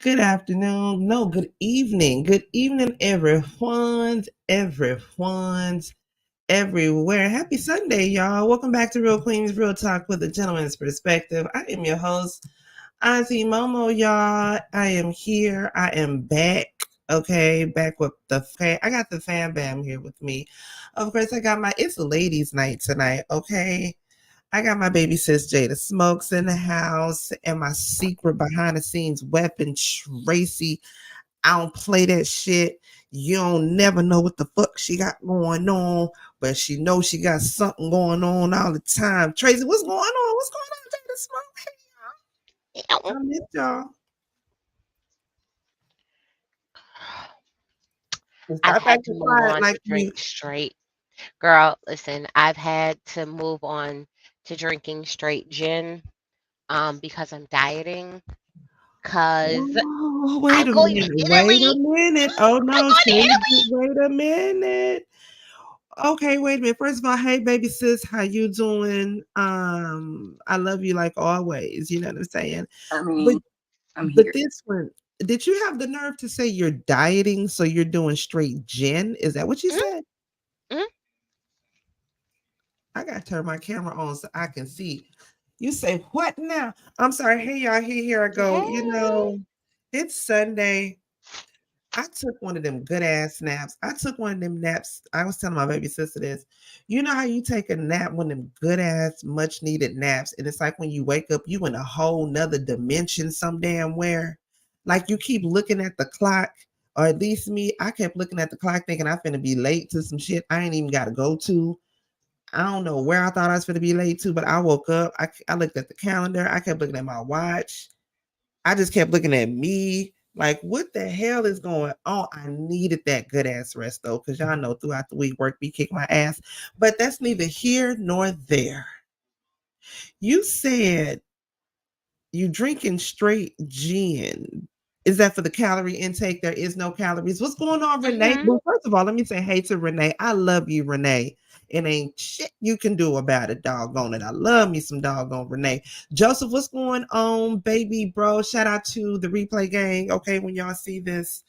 Good afternoon. No, good evening. Good evening, everyone's everywhere. Happy Sunday, y'all. Welcome back to Real Queens Real Talk with a Gentleman's Perspective. I am your host, Auntie Momo, y'all. I am here. I am back. Okay, back with I got the fam bam here with me. Of course, it's a ladies' night tonight, okay? I got my baby sis Jada Smokes in the house and my secret behind the scenes weapon, Tracy. I don't play that shit. You don't never know what the fuck she got going on, but she knows she got something going on all the time. Tracy, what's going on? What's going on, Jada Smoke? Hey, y'all. I miss y'all. I've had to move on to drink straight. Girl, listen, I've had to move on to drinking straight gin because I'm dieting. Because Oh, wait I'm a going to minute. Wait a Italy. minute. Oh I'm no, going to Tracy, Italy. wait a minute. Okay, wait a minute. First of all, hey baby sis, how you doing? I love you like always. You know what I'm saying? I But mean, I'm but here. this one, did you have the nerve to say you're dieting, so you're doing straight gin? Is that what you said? Mm-hmm. I gotta turn my camera on so I can see. You say what now? I'm sorry. Hey y'all, here I go. You Hey. know, it's Sunday. I took one of them good ass naps. I took one of them naps. I was telling my baby sister this. You know how you take a nap, one of them good ass, much needed naps, and it's like when you wake up, you in a whole nother dimension, some damn where. Like you keep looking at the clock, or at least me, I kept looking at the clock thinking I'm finna be late to some shit I ain't even gotta go to. I don't know where I thought I was gonna be late to, but I woke up. I looked at the calendar. I kept looking at my watch. I just kept looking at me. Like, what the hell is going on? I needed that good ass rest though, because y'all know throughout the week work be kick my ass. But that's neither here nor there. You said you drinking straight gin. Is that for the calorie intake? There is no calories. What's going on, Renee? Mm-hmm. Well, first of all, let me say hey to Renee. I love you, Renee. It ain't shit you can do about it, doggone it. I love me some doggone Renee. Joseph, what's going on, baby bro? Shout out to the replay gang. Okay, when y'all see this,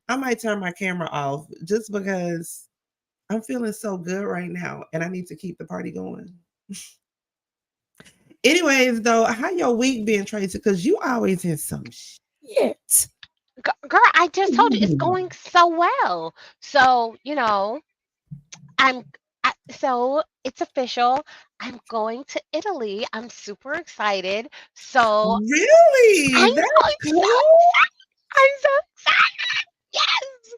I might turn my camera off just because I'm feeling so good right now and I need to keep the party going. Anyways, though, how your week been, Tracy? Because you always in some shit. Girl, I just told you it's going so well. So, I'm so it's official. I'm going to Italy. I'm super excited. So Really? I That's know I'm so cool. I'm so excited. Yes.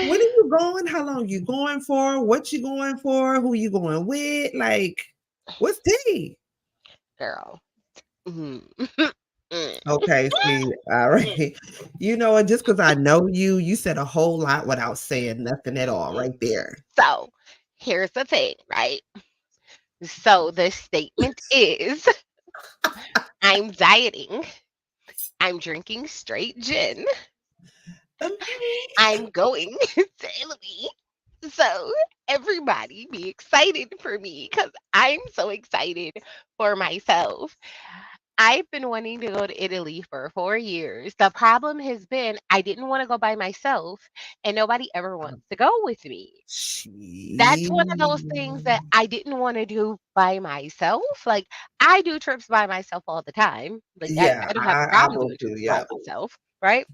When are you going? How long you going for? What you going for? Who you going with? Like, what's tea? Girl. Mhm. Okay, see, all right. You know what? Just because I know you, you said a whole lot without saying nothing at all right there. So here's the thing, right? So the statement is I'm dieting. I'm drinking straight gin. I'm going to Italy. So everybody be excited for me because I'm so excited for myself. I've been wanting to go to Italy for 4 years. The problem has been I didn't want to go by myself, and nobody ever wants to go with me. That's one of those things that She. I didn't want to do by myself. Like, I do trips by myself all the time. Like, Yeah, I don't have a I problem will doing too. trips by Yeah. myself, right?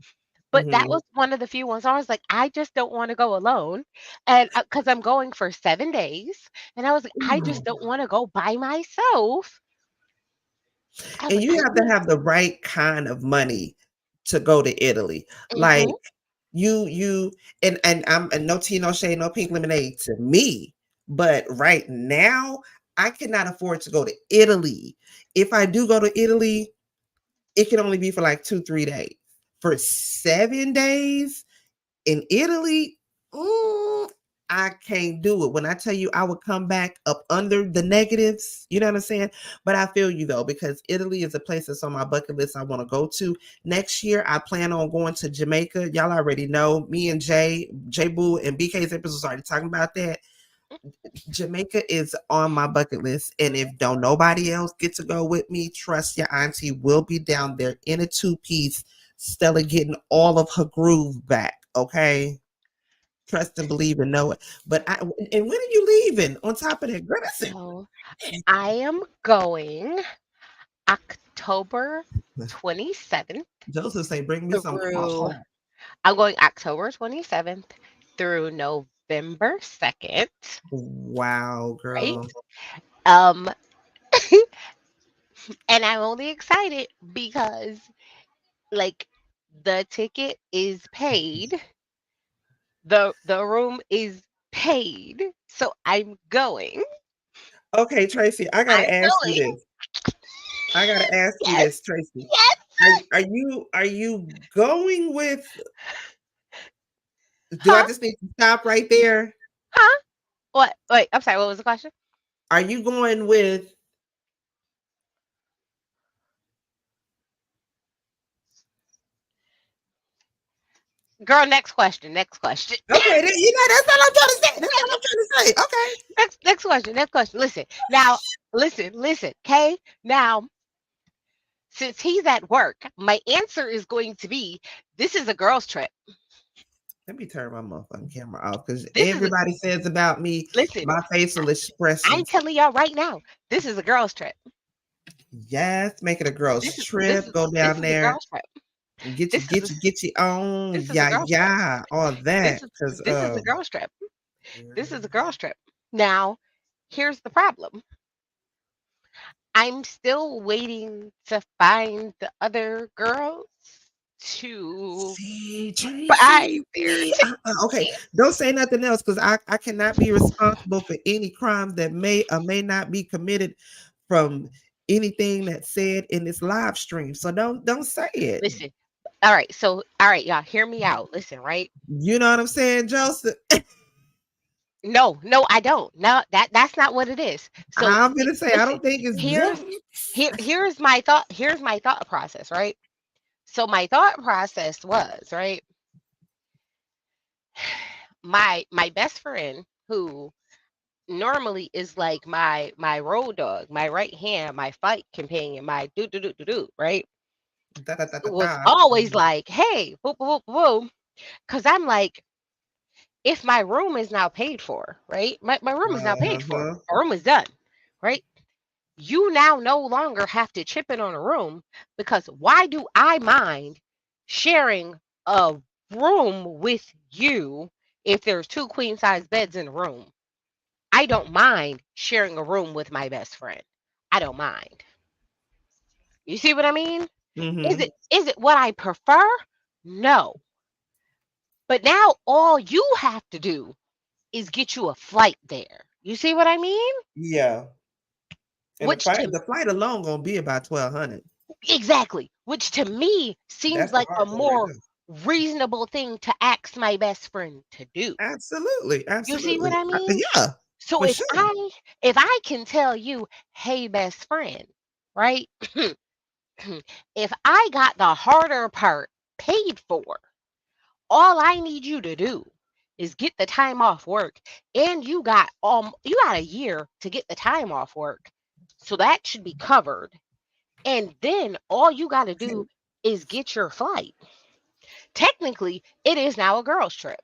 But that Hmm. was one of the few ones I was like, I just don't want to go alone. And because I'm going for 7 days, and I was like, I just don't want to go by myself. I was And like, you have to have the right kind of money to go to Italy. Like mm-hmm, you and I'm and no tea, no shade, no pink lemonade to me. But right now, I cannot afford to go to Italy. If I do go to Italy, it can only be for like 2, 3 days. For 7 days in Italy, I can't do it. When I tell you I would come back up under the negatives, you know what I'm saying? But I feel you though, because Italy is a place that's on my bucket list I want to go to. Next year, I plan on going to Jamaica. Y'all already know me and J Boo and BK's episodes already talking about that. Jamaica is on my bucket list. And if don't nobody else get to go with me, trust your auntie will be down there in a 2-piece Stella getting all of her groove back. Okay. Trust and believe and know it. But and when are you leaving? On top of that, girl, that's it. So I am going October 27th Joseph say, bring me some through alcohol. I'm going October 27th through November 2nd, Wow, right? girl. Um and I'm only excited because like the ticket is paid, the room is paid, so I'm going. Okay, Tracy, I gotta I'm ask you going. this. I gotta ask you Yes, this, Tracy. yes. Are you going with? Do I Huh? just need to stop right there? Huh? What? Wait, I'm sorry, what was the question? Are you going with? Girl, next question. Next question. Okay, that's all I'm trying to say. That's all I'm trying to say. Okay. Next question. Next question. Listen. Now, listen, okay? Now, since he's at work, my answer is going to be this is a girls' trip. Let me turn my motherfucking camera off because This is a everybody says about me listen, my facial I'm expressions. telling y'all right now, this is a girls' trip. Yes, make it a girl's This is this trip. is Go this down is a there girls' trip. and get you This is get a you get you on. this is a Yeah, girls' trip. yeah, all This that. is Cause this is a girls' trip. This is a girls' trip. Now, here's the problem. I'm still waiting to find the other girls to see, buy Tracy. their Okay, ticket. don't say nothing else because I cannot be responsible for any crimes that may or may not be committed from anything that's said in this live stream. So don't say it. Listen. All right, y'all, hear me out. Listen, right? You know what I'm saying, Joseph? No, no, I don't. No, that's not what it is. So I'm gonna say I listen, don't think it's here's just. here's my thought process, right? So my thought process was, right? My best friend who normally is like my road dog, my right hand, my fight companion, my do, right? Da, da, da, da, Was da. always like, hey, boop, boop, boop, boop. Cause I'm like, if my room is now paid for, right? My room is now paid for. Uh-huh. My room is done, right? You now no longer have to chip in on a room because why do I mind sharing a room with you if there's two queen size beds in a room? I don't mind sharing a room with my best friend. I don't mind. You see what I mean? Mm-hmm. Is it what I prefer? No. But now all you have to do is get you a flight there. You see what I mean? Yeah. And the Which flight to the flight alone gonna be about 1,200. exactly, which to me seems That's the like a hard part right more there. reasonable thing to ask my best friend to do. Absolutely, You see what absolutely. I mean? Yeah, So for sure. if I can tell you, "Hey best friend," right? If I got the harder part paid for, all I need you to do is get the time off work and you got a year to get the time off work. So that should be covered. And then all you got to do is get your flight. Technically, it is now a girls trip.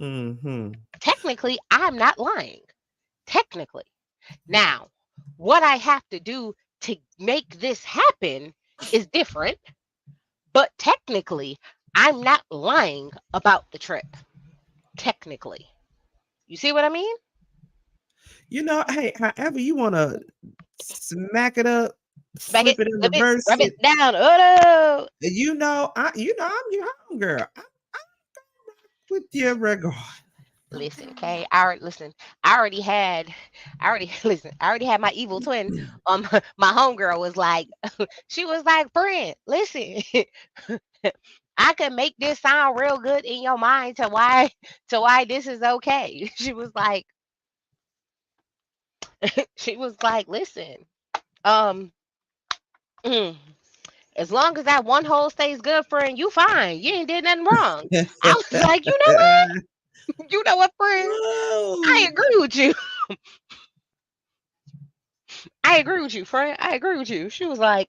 Mm-hmm. Technically, I'm not lying. Technically. Now, what I have to do to make this happen is different, but technically, I'm not lying about the trip. Technically. You see what I mean? Hey, however you wanna smack it up, Smack it, flip it in flip it, reverse rub it it, down. Oh no. I'm your homegirl. I'm with you regard. Listen, okay. I already had, I already listen. I already had my evil twin. My homegirl was like, she was like, friend, listen, I can make this sound real good in your mind to why this is okay. She was like, listen, um, mm, as long as that one hole stays good, friend, you fine. You ain't did nothing wrong. I was like, you know what? You know what, friend? I Whoa. agree with you. I agree with you, friend. I agree with you. She was like,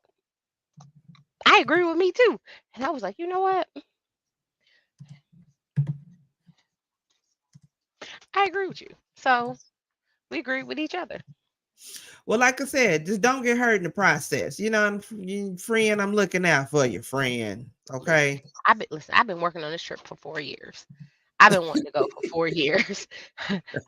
I agree with me too. And I was like, you know what? I agree with you. So we agree with each other. Well, like I said, just don't get hurt in the process. Friend, I'm looking out for you, friend. Listen, Okay. listen. I've been working on this trip for 4 years. I've been wanting to go for 4 years.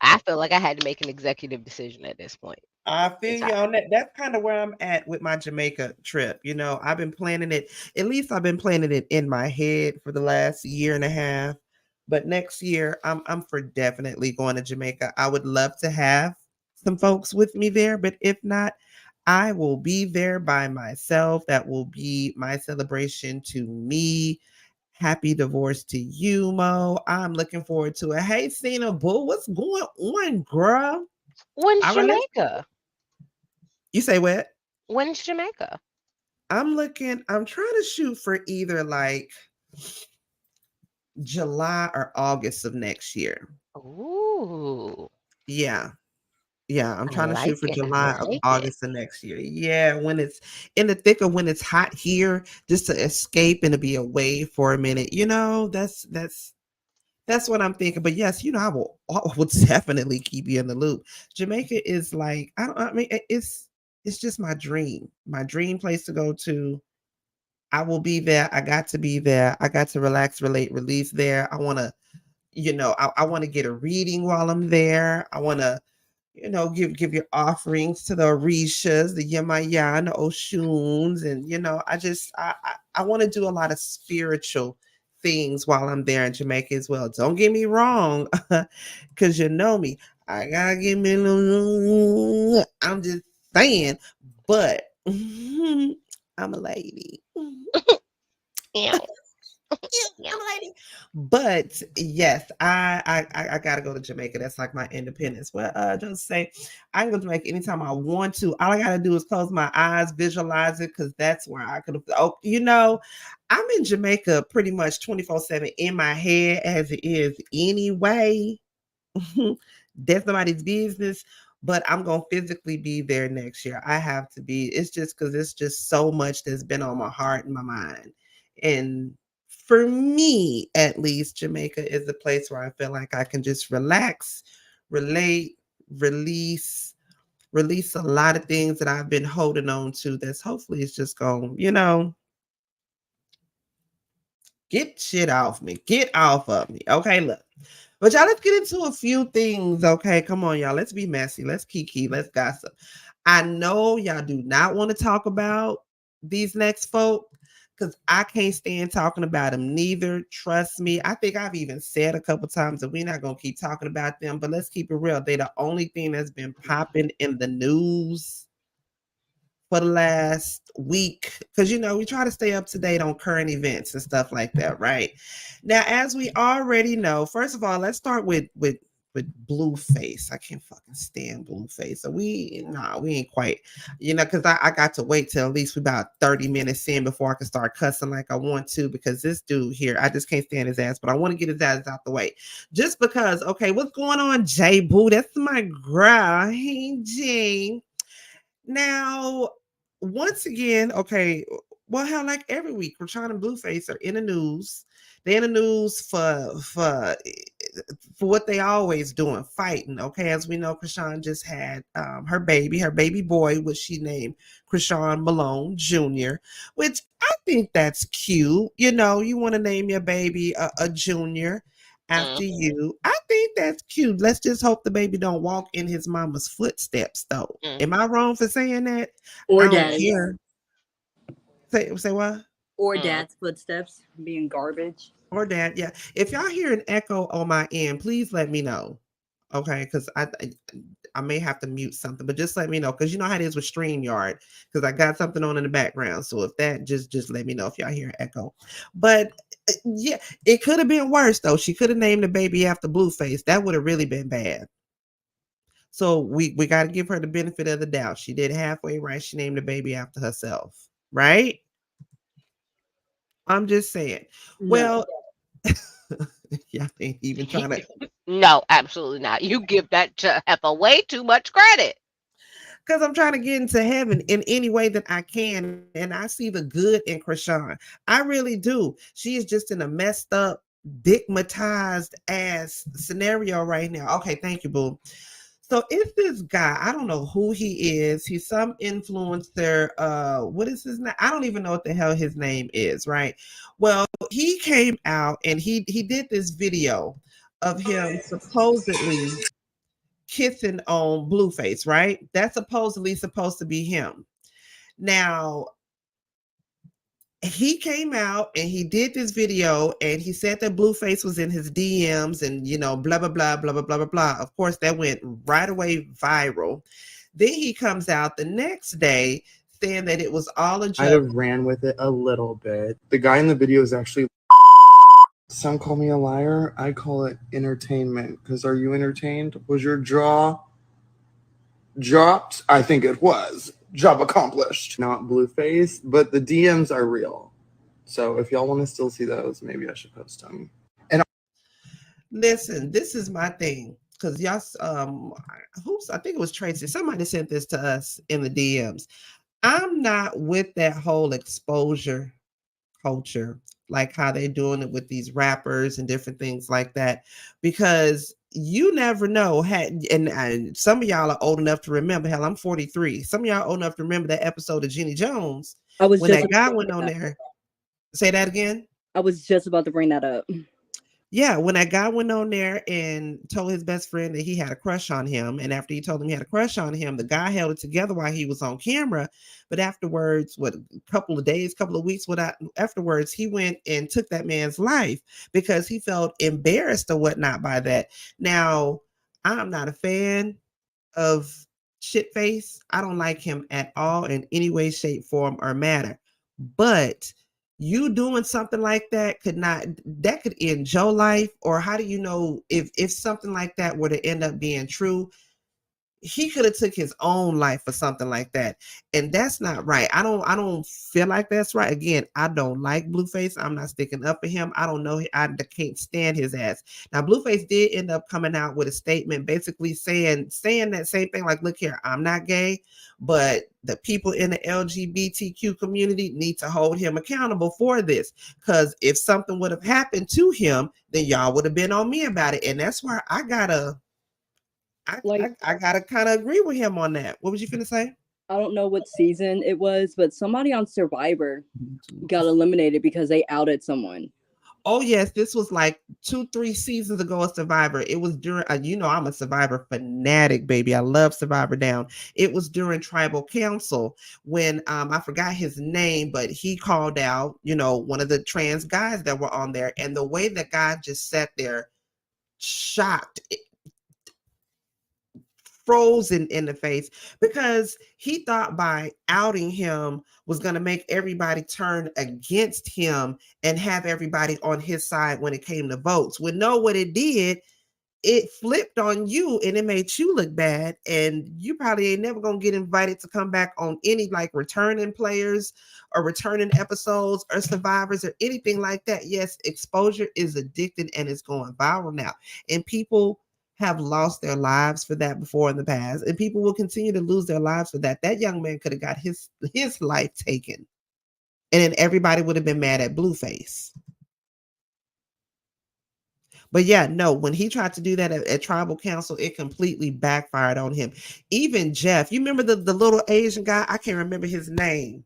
I feel like I had to make an executive decision at this point. I feel It's you on that. That's kind of where I'm at with my Jamaica trip. I've been planning it. At least I've been planning it in my head for the last year and a half. But next year, I'm for definitely going to Jamaica. I would love to have some folks with me there, but if not, I will be there by myself. That will be my celebration to me. Happy divorce to you, Mo. I'm looking forward to it. Hey, Cena Boo, what's going on, girl? when's All right, let's. Jamaica? You say what? When's Jamaica? I'm trying to shoot for either like July or August of next year. Ooh, Yeah. Yeah. I'm I trying to shoot like for it. I July of like it. August of next year. Yeah. When it's in the thick of when it's hot here, just to escape and to be away for a minute. That's what I'm thinking. But yes, I will definitely keep you in the loop. Jamaica is like, I mean, it's just my dream place to go to. I will be there. I got to be there. I got to relax, relate, release there. I want to, I want to get a reading while I'm there. I want to, give your offerings to the Orishas, the Yemaya, and the Oshuns. And, I want to do a lot of spiritual things while I'm there in Jamaica as well. Don't get me wrong, because you know me. I got to get me a little, I'm just saying, but I'm a lady. Yeah, yeah. I'm a lady. But yes, I gotta go to Jamaica. That's like my independence. Well, just say I can go to Jamaica anytime I want to. All I gotta do is close my eyes, visualize it, because that's where I could have. Oh, I'm in Jamaica pretty much 24/7 in my head as it is anyway. That's nobody's business. But I'm gonna physically be there next year. I have to be. It's just because it's just so much that's been on my heart and my mind. And for me, at least, Jamaica is a place where I feel like I can just relax, relate, release, release a lot of things that I've been holding on to. That's hopefully it's just going, get shit off me, get off of me. Okay, look. But y'all, let's get into a few things. Okay, come on, y'all. Let's be messy. Let's kiki. Let's gossip. I know y'all do not want to talk about these next folk because I can't stand talking about them neither. Trust me. I think I've even said a couple times that we're not gonna keep talking about them, but let's keep it real. They the only thing that's been popping in the news for the last week because we try to stay up to date on current events and stuff like that, right? Now, as we already know, first of all, let's start with Blueface. I can't fucking stand Blueface. So we ain't quite, because I got to wait till at least about 30 minutes in before I can start cussing like I want to, because this dude here, I just can't stand his ass, but I want to get his ass out the way. Just because, okay, what's going on, Jay Boo? That's my girl. Hey, Jay. Now, once again, okay, well, hell, like every week, Rashawn and Blueface are in the news. They're in the news for what they always doing, fighting. Okay, as we know, Chrisean just had her baby boy, which she named Chrisean Malone Jr., which I think that's cute. You want to name your baby a junior after Mm, you. I think that's cute. Let's just hope the baby don't walk in his mama's footsteps, though. mm. Am I wrong for saying that? I Or don't daddy's. care. Say what? Or Mm. dad's footsteps being garbage. Or dad, yeah. If y'all hear an echo on my end, please let me know. Okay, because I may have to mute something, but just let me know because you know how it is with StreamYard. Because I got something on in the background, so if that just let me know if y'all hear an echo. But yeah, it could have been worse though. She could have named the baby after Blueface. That would have really been bad. So we got to give her the benefit of the doubt. She did halfway right. She named the baby after herself, right? I'm just saying. No. Well, y'all ain't even trying to. No, absolutely not. You give that to Heifer way too much credit. because I'm trying to get into heaven in any way that I can. And I see the good in Chrisean. I really do. She is just in a messed up, digmatized ass scenario right now. Okay, thank you, boo. So it's this guy. I don't know who he is. He's some influencer. What is his name? I don't even know what the hell his name is, right? Well, he came out and he did this video of him supposedly kissing on Blueface, right? That's supposedly supposed to be him. Now, he came out and he did this video and he said that Blueface was in his DMs and blah blah blah blah blah blah blah blah. Of course, that went right away viral. Then he comes out the next day saying that it was all a joke. I'd have ran with it a little bit. The guy in the video is actually. Some call me a liar. I call it entertainment. Because are you entertained? Was your jaw dropped? I think it was. Job accomplished. Not Blueface, but the DMs are real. So if y'all want to still see those, maybe I should post them. And listen, this is my thing. Because y'all, I think it was Tracy. Somebody sent this to us in the DMs. I'm not with that whole exposure culture, like how they're doing it with these rappers and different things like that, because you never know. And some of y'all are old enough to remember. Hell, I'm 43. Some of y'all are old enough to remember that episode of Jenny Jones when that guy went on there. Say that again. I was just about to bring that up. Yeah, when that guy went on there and told his best friend that he had a crush on him, and after he told him he had a crush on him, the guy held it together while he was on camera. But afterwards, a couple of days, couple of weeks afterwards, he went and took that man's life because he felt embarrassed or whatnot by that. Now, I'm not a fan of Shitface. I don't like him at all in any way, shape, form, or matter. But you doing something like that could end your life. Or how do you know if something like that were to end up being true? He could have took his own life for something like that, and that's not right. I don't feel like that's right. Again, I don't like Blueface. I'm not sticking up for him. I don't know. I can't stand his ass. Now, Blueface did end up coming out with a statement, basically saying that same thing. Like, look here, I'm not gay, but the people in the LGBTQ community need to hold him accountable for this. Because if something would have happened to him, then y'all would have been on me about it, and that's where I gotta kind of agree with him on that. What was you finna say? I don't know what season it was, but somebody on Survivor got eliminated because they outed someone. Oh yes, this was like 2-3 seasons ago of Survivor. It was during, I'm a Survivor fanatic, baby. I love Survivor Down. It was during Tribal Council when I forgot his name, but he called out, one of the trans guys that were on there, and the way the guy just sat there, shocked, frozen in the face, because he thought by outing him was going to make everybody turn against him and have everybody on his side when it came to votes. Well, no, what it did, it flipped on you and it made you look bad, and you probably ain't never going to get invited to come back on any like returning players or returning episodes or survivors or anything like that. Yes, exposure is addicting and it's going viral now, and people have lost their lives for that before in the past, and people will continue to lose their lives for that. That young man could have got his life taken, and then everybody would have been mad at Blueface. But yeah, no, when he tried to do that at Tribal Council, it completely backfired on him. Even Jeff, you remember the little Asian guy? I can't remember his name.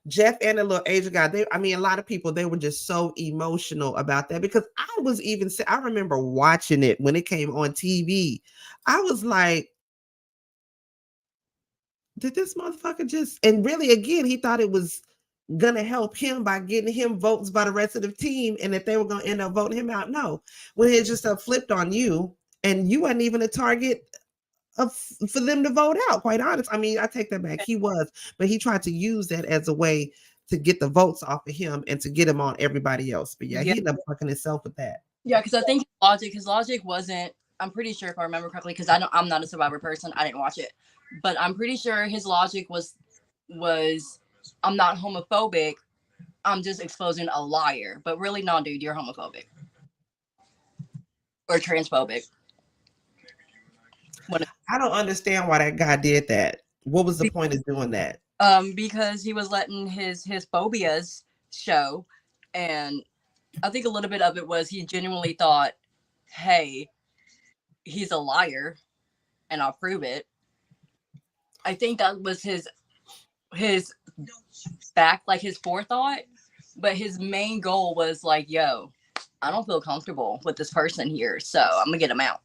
Jeff and the little Asian guy, a lot of people, they were just so emotional about that, because I remember watching it when it came on TV. I was like, did this motherfucker just, and really, again, he thought it was going to help him by getting him votes by the rest of the team and that they were going to end up voting him out. No, when it just flipped on you and you weren't even a target for them to vote out, quite honest. I take that back. He was, but he tried to use that as a way to get the votes off of him and to get him on everybody else. But yeah. He ended up fucking himself with that. Yeah, because I think his logic wasn't, I'm pretty sure if I remember correctly, because I'm not a Survivor person, I didn't watch it, but I'm pretty sure his logic was I'm not homophobic, I'm just exposing a liar. But really, no, dude, you're homophobic or transphobic. I don't understand why that guy did that. What was the point of doing that? Because he was letting his phobias show, and I think a little bit of it was he genuinely thought, hey, he's a liar and I'll prove it. I think that was his back, like his forethought, but his main goal was like, yo, I don't feel comfortable with this person here, so I'm gonna get him out.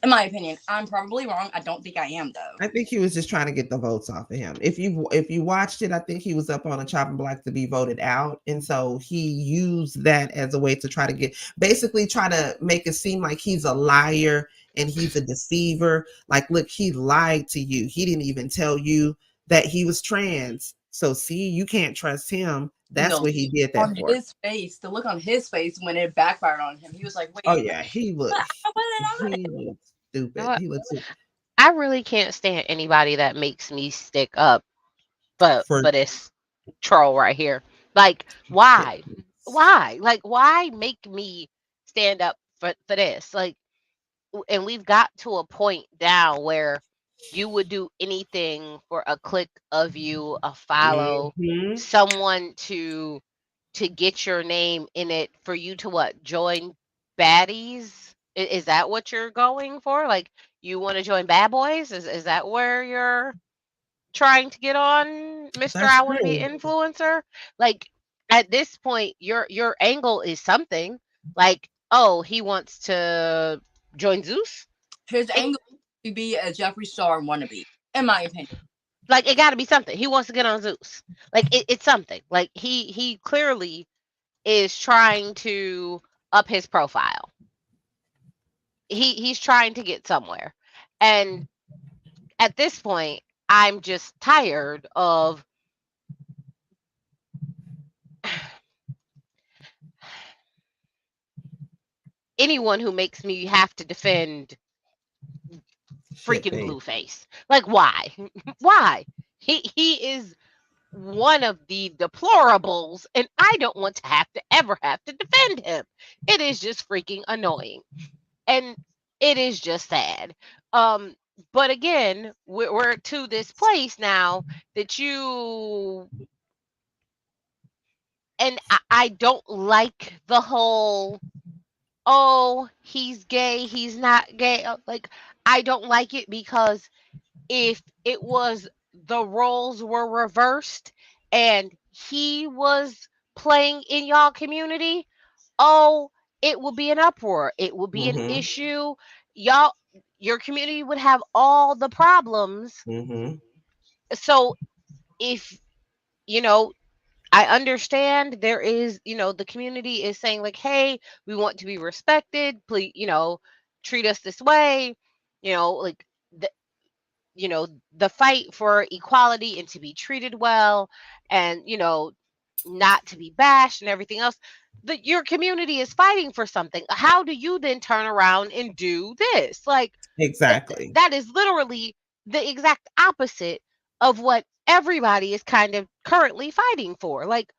In my opinion, I'm probably wrong. I don't think I am though. I think he was just trying to get the votes off of him. If you watched it, I think he was up on a chopping block to be voted out, and so he used that as a way to try to make it seem like he's a liar and he's a deceiver. Like, look, he lied to you. He didn't even tell you that he was trans. So see, you can't trust him. That's what he did that on for. his face, the look on his face when it backfired on him, he was like, wait. Oh yeah, he looked stupid. He looked stupid. I really can't stand anybody that makes me stick up, but this troll right here. Like, why? Why? Like, why make me stand up for this? Like, and we've got to a point now where you would do anything for a click of you, a follow, someone to get your name in it, for you to what? Join baddies? Is that what you're going for? Like, you want to join Bad Boys? Is that where you're trying to get on, Mr. I want to be influencer? Like, at this point, your angle is something. Like, oh, he wants to join Zeus? His angle to be a Jeffree Star wannabe, in my opinion. Like, it got to be something. He wants to get on Zeus. Like, it's something. Like, he clearly is trying to up his profile. He's trying to get somewhere. And at this point, I'm just tired of anyone who makes me have to defend freaking Blueface. Like, why? Why? He is one of the deplorables, and I don't want to ever have to defend him. It is just freaking annoying, and it is just sad. But again, we're to this place now that you, and I don't like the whole, oh, he's gay, he's not gay. Like, I don't like it, because if it was, the roles were reversed and he was playing in y'all community, oh, it would be an uproar. It would be an issue. Your community would have all the problems. So if, I understand there is, the community is saying like, hey, we want to be respected. Please, treat us this way, like the fight for equality and to be treated well, and, not to be bashed and everything else. Your community is fighting for something. How do you then turn around and do this? Like, exactly. That is literally the exact opposite of what everybody is kind of currently fighting for. Like,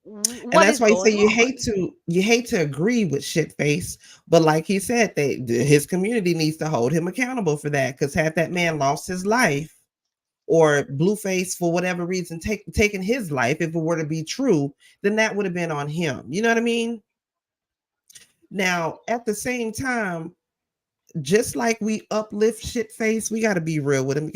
and that's why you say you hate to agree with Shitface, but like he said, his community needs to hold him accountable for that, because had that man lost his life, or Blueface for whatever reason taken his life, if it were to be true, then that would have been on him. You know what I mean? Now, at the same time, just like we uplift Shitface, we got to be real with him.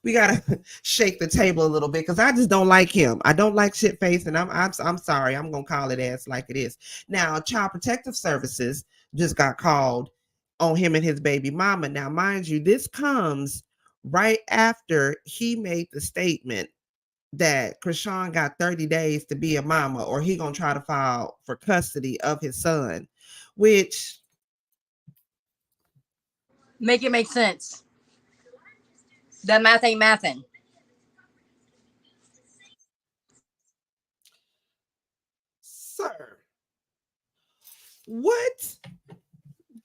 We gotta shake the table a little bit, because I just don't like him. I don't like Shitface, and I'm sorry. I'm gonna call it as like it is. Now, Child Protective Services just got called on him and his baby mama. Now, mind you, this comes right after he made the statement that Chrisean got 30 days to be a mama, or he gonna try to file for custody of his son, which make it make sense. That math ain't mathin'. Sir, what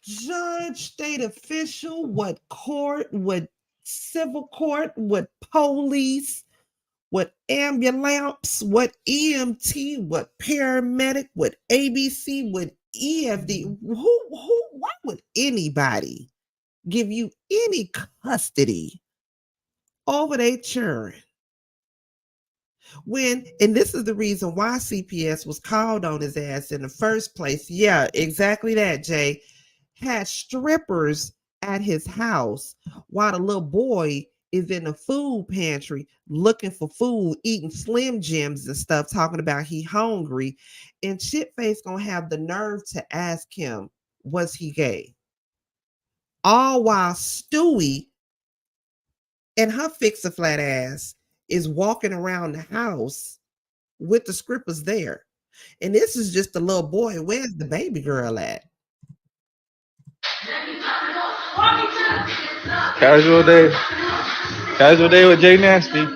judge, state official, what court, what civil court, what police, what ambulance, what EMT, what paramedic, what ABC, what EFD, why would anybody give you any custody over their children. And this is the reason why CPS was called on his ass in the first place. Yeah, exactly that, Jay. Had strippers at his house while the little boy is in the food pantry looking for food, eating Slim Jims and stuff, talking about he hungry. And Shitface gonna have the nerve to ask him, was he gay? All while Stewie and her fix-a-flat ass is walking around the house with the strippers there. And this is just a little boy. Where's the baby girl at? Casual day. Casual day with Jay Nasty.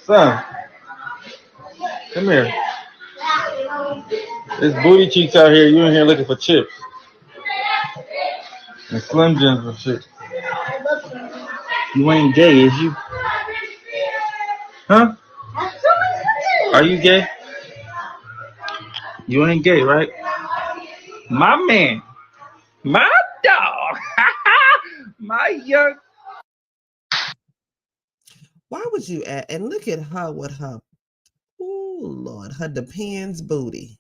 Son, come here. There's booty cheeks out here. You in here looking for chips and Slim Jims and shit. You ain't gay, is you? Huh? Are you gay? You ain't gay, right? My man. My dog. My young. Why would you add? And look at her with her, oh Lord, her Depends booty.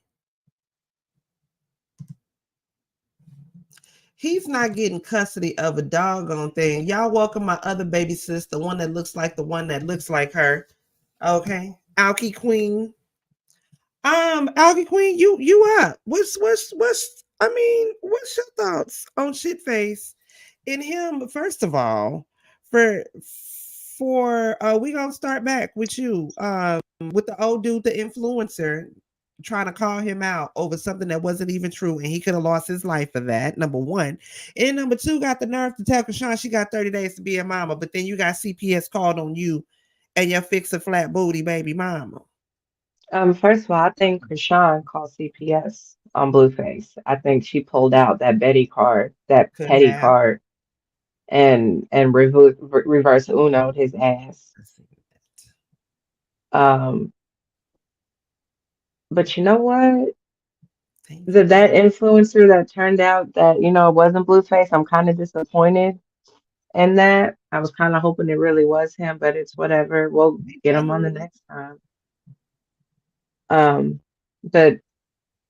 He's not getting custody of a doggone thing. Y'all welcome my other baby sister, one that looks like the one that looks like her. Okay. Alky Queen. Alky Queen, you up. What's what's your thoughts on Shitface and him, first of all, for we gonna start back with you. With the old dude, the influencer, trying to call him out over something that wasn't even true, and he could have lost his life for that. Number one. And number two, got the nerve to tell Chrisean she got 30 days to be a mama, but then you got CPS called on you and your fix a flat booty baby mama. First of all, I think Chrisean called CPS on Blueface. I think she pulled out that Betty card, that Could petty have. card, and reverse Uno'd his ass. But you know what? That influencer that turned out that, it wasn't Blueface, I'm kind of disappointed in that. I was kind of hoping it really was him, but it's whatever. We'll get him on the next time. But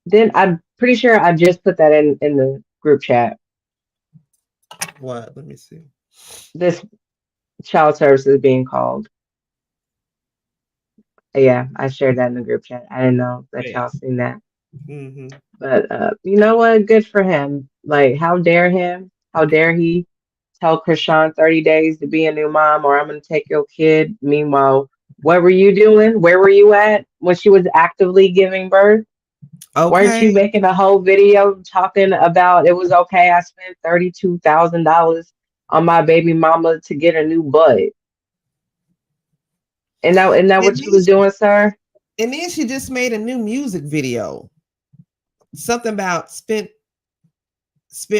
then I'm pretty sure I just put that in the group chat. What? Let me see. This child services being called. Yeah, I shared that in the group chat. I didn't know that y'all seen that. Mm-hmm. But you know what? Good for him. Like, how dare him? How dare he tell Chrisean 30 days to be a new mom, or I'm going to take your kid. Meanwhile, what were you doing? Where were you at when she was actively giving birth? Weren't you making a whole video talking about it was okay? I spent $32,000 on my baby mama to get a new butt. And that what you was doing, sir? And then she just made a new music video. Something about spent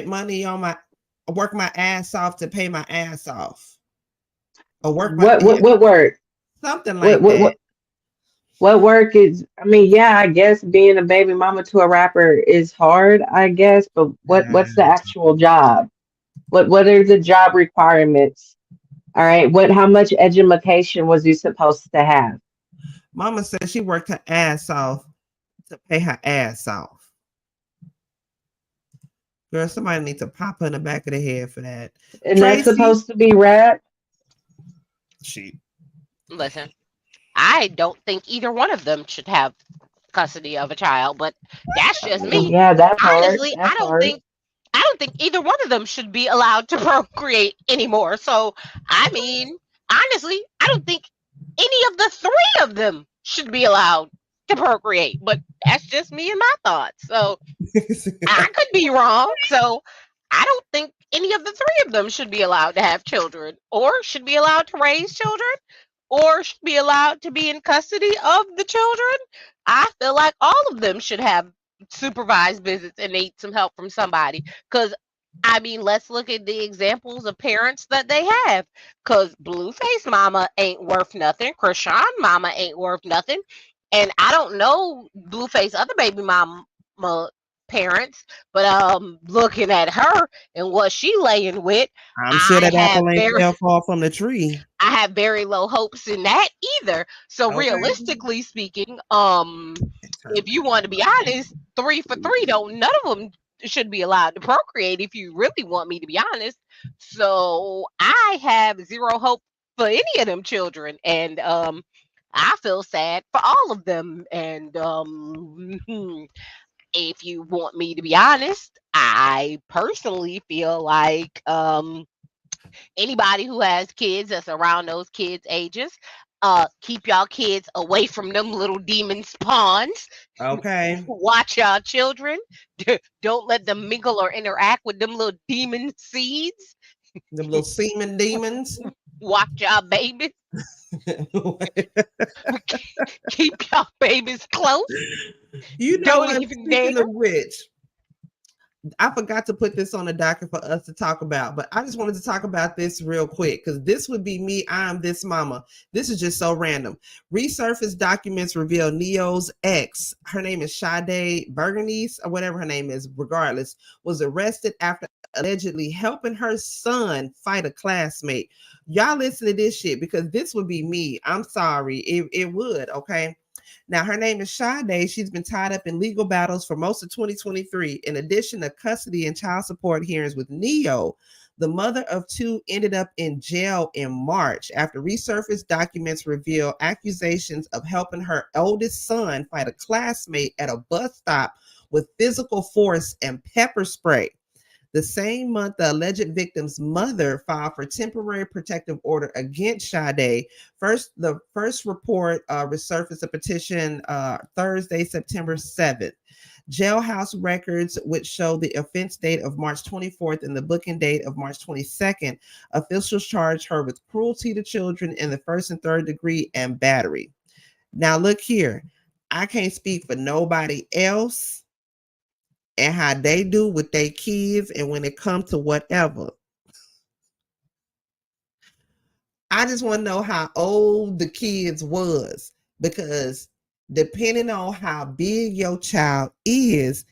money on work my ass off to pay my ass off. Or work my what work? Something like that. What work is, yeah, I guess being a baby mama to a rapper is hard, I guess, but what's the actual job? What are the job requirements? All right, how much education was you supposed to have? Mama said she worked her ass off to pay her ass off. Girl, somebody needs to pop her in the back of the head for that. And Tracy, that's supposed to be rap? Listen, I don't think either one of them should have custody of a child, but that's just me. Yeah, that part. Honestly, I don't think either one of them should be allowed to procreate anymore. So, honestly, I don't think any of the three of them should be allowed to procreate. But that's just me and my thoughts. So, I could be wrong. So, I don't think any of the three of them should be allowed to have children, or should be allowed to raise children, or should be allowed to be in custody of the children. I feel like all of them should have supervised visits and need some help from somebody. Because, let's look at the examples of parents that they have. Because Blueface mama ain't worth nothing. Chrisean mama ain't worth nothing. And I don't know Blueface other baby mama parents, but looking at her and what she laying with, I'm sure I that have apple ain't very fell far from the tree. I have very low hopes in that either. So Okay. realistically speaking, Turn if you want to be honest, 3 for 3 don't none of them should be allowed to procreate if you really want me to be honest. So I have zero hope for any of them children, and I feel sad for all of them. And if you want me to be honest, I personally feel like anybody who has kids that's around those kids' ages, keep y'all kids away from them little demon spawns. Okay. Watch y'all children. Don't let them mingle or interact with them little demon seeds. Them little semen demons. Watch y'all babies. Keep y'all babies close. You know Don't what? even dare. Speaking of which, I forgot to put this on the docket for us to talk about, but I just wanted to talk about this real quick because this would be me. I'm this mama. This is just so random. Resurfaced documents reveal Neo's ex, her name is Sade Berganice or whatever her name is, regardless, was arrested after allegedly helping her son fight a classmate. Y'all listen to this shit because this would be me. I'm sorry. It would, okay? Now, her name is Sade. She's been tied up in legal battles for most of 2023. In addition to custody and child support hearings with Neo, the mother of two ended up in jail in March after resurfaced documents reveal accusations of helping her oldest son fight a classmate at a bus stop with physical force and pepper spray. The same month, the alleged victim's mother filed for temporary protective order against Sade. The first report resurfaced a petition Thursday, September 7th. Jailhouse records, which show the offense date of March 24th and the booking date of March 22nd, officials charged her with cruelty to children in the first and third degree and battery. Now, look here. I can't speak for nobody else and how they do with their kids and when it comes to whatever. I just want to know how old the kids was because depending on how big your child is,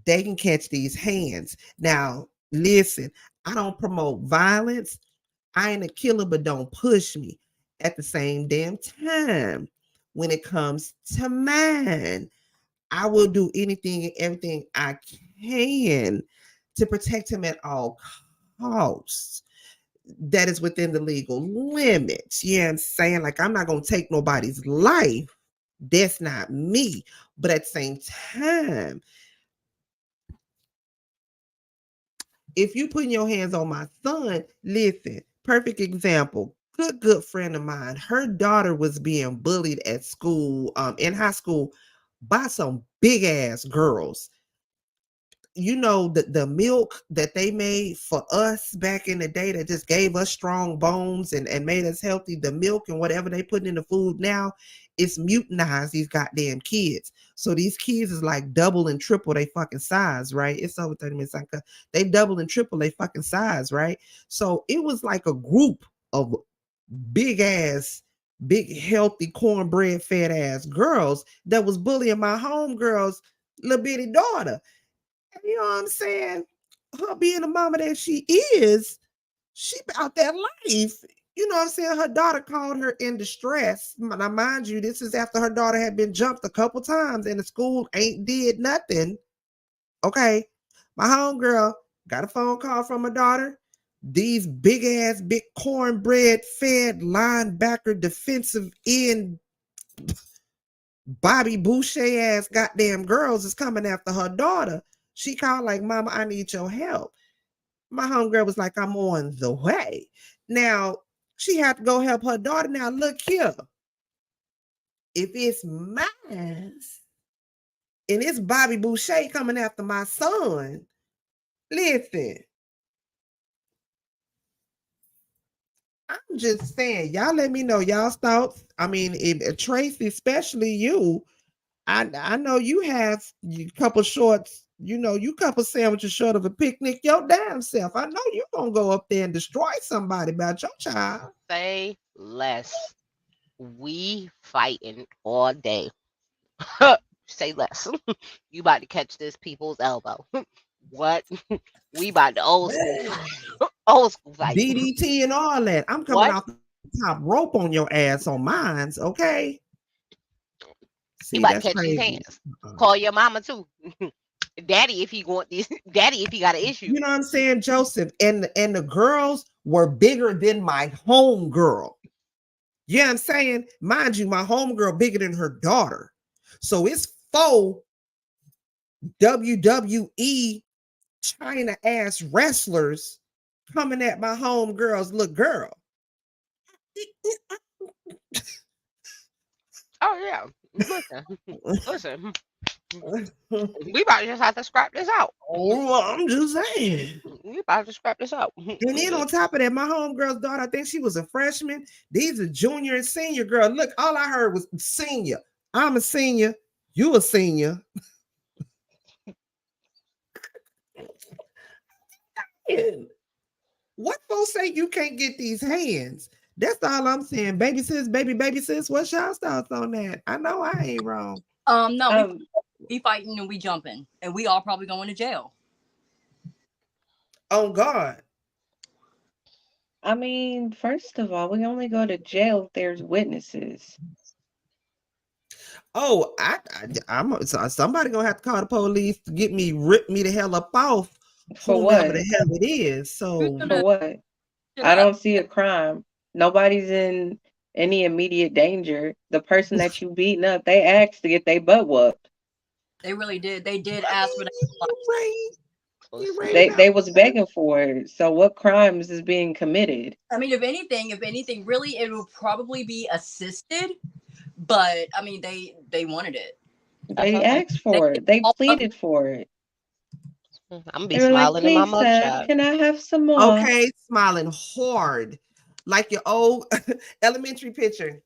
they can catch these hands. Now, listen, I don't promote violence. I ain't a killer, but don't push me. At the same damn time, when it comes to mine, I will do anything and everything I can to protect him at all costs. That is within the legal limits. Yeah, I'm saying? Like, I'm not going to take nobody's life. That's not me. But at the same time, if you putting your hands on my son, listen, perfect example. Good friend of mine. Her daughter was being bullied at school, in high school, by some big ass girls. You know, the milk that they made for us back in the day that just gave us strong bones and made us healthy, the milk and whatever they put in the food now, it's mutinized these goddamn kids. So these kids is like double and triple they fucking size, right? It's over 30 minutes. They double and triple they fucking size, right? So it was like a group of big ass, big healthy cornbread fed ass girls that was bullying my homegirl's little bitty daughter. You know what I'm saying? Her being the mama that she is, she about that life. You know what I'm saying? Her daughter called her in distress. Now, mind you, this is after her daughter had been jumped a couple times and the school ain't did nothing. Okay. My homegirl got a phone call from her daughter. These big ass, big cornbread fed linebacker defensive end Bobby Boucher ass goddamn girls is coming after her daughter. She called like, Mama, I need your help. My homegirl was like, I'm on the way. Now, she had to go help her daughter. Now, look here. If it's mine and it's Bobby Boucher coming after my son, listen, I'm just saying, y'all let me know y'all's thoughts. I mean, Tracy, especially you, I know you have a couple shorts, you know, you couple sandwiches short of a picnic your damn self. I know you're gonna go up there and destroy somebody about your child. Say less. We fighting all day. Say less. You about to catch this people's elbow. What? We about to old school fight. Old school fight. DDT and all that. I'm coming What? off the top rope on your ass on mines, okay? You See, about to that's catch these crazy. hands. Call your mama too. Daddy, if he want this, daddy, if he got an issue. You know what I'm saying, Joseph? And the girls were bigger than my home girl. Yeah, you know I'm saying, mind you, my home girl bigger than her daughter. So it's 4 WWE China ass wrestlers coming at my home girl's little girl. Oh yeah. Listen. We about to just have to scrap this out. Oh, I'm just saying. We about to scrap this out. And then on top of that, my homegirl's daughter, I think she was a freshman. These are junior and senior girl. Look, all I heard was senior. I'm a senior. You a senior. What folks say you can't get these hands? That's all I'm saying. Baby sis, baby sis, what's y'all's thoughts on that? I know I ain't wrong. No, we fighting and we jumping, and we all probably going to jail. Oh God. I mean, first of all, we only go to jail if there's witnesses. Oh, I'm somebody gonna have to call the police to get me, rip me the hell up off For whomever what? the hell it is. So For what? I don't see a crime. Nobody's in any immediate danger. The person that you beating up, they asked to get their butt whooped. They really did. They did ask for that. They was begging for it. So what crimes is being committed? I mean, if anything, really, it will probably be assisted. But I mean, they wanted it. They asked for it. They pleaded for it. I'm gonna be smiling in my mugshot. Can I have some more? Okay, smiling hard, like your old elementary picture.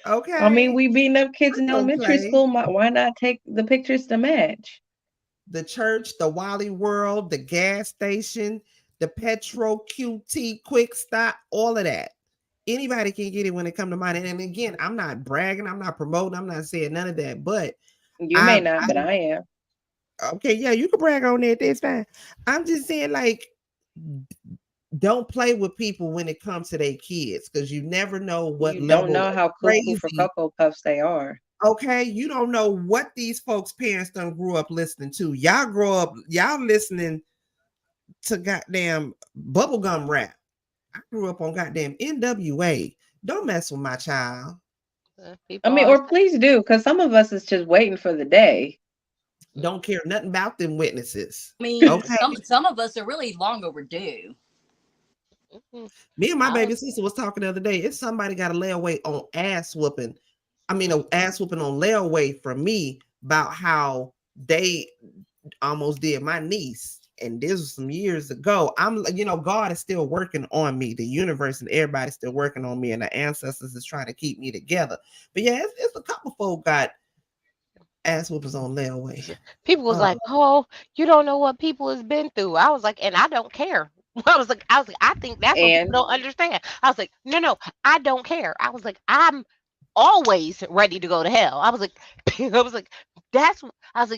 Okay. I mean, we beating up kids in elementary school. Why not take the pictures to match? The church, the Wally World, the gas station, the Petro QT Quick Stop, all of that. Anybody can get it when it comes to money. And again, I'm not bragging, I'm not promoting, I'm not saying none of that. But you may not, but I am. Okay, yeah, you can brag on that. That's fine. I'm just saying, like, don't play with people when it comes to their kids, because you never know what you level. Don't know how cuckoo for Cocoa Puffs they are. Okay, you don't know what these folks' parents done grew up listening to. Y'all listening to goddamn bubblegum rap. I grew up on goddamn NWA. Don't mess with my child. I mean, or please do, because some of us is just waiting for the day. Don't care nothing about them witnesses. I mean, okay. some of us are really long overdue. Me and my baby sister was talking the other day. If somebody got a layaway on ass whooping, an ass whooping on layaway from me about how they almost did my niece. And this was some years ago. God is still working on me. The universe and everybody's still working on me, and the ancestors is trying to keep me together. But yeah, it's a couple folk got ass whoopers on layaway. People was like, "Oh, you don't know what people has been through." I was like, and I don't care. I was like, I think that's what people don't understand. I was like, no, I don't care. I was like, I'm always ready to go to hell. I was like,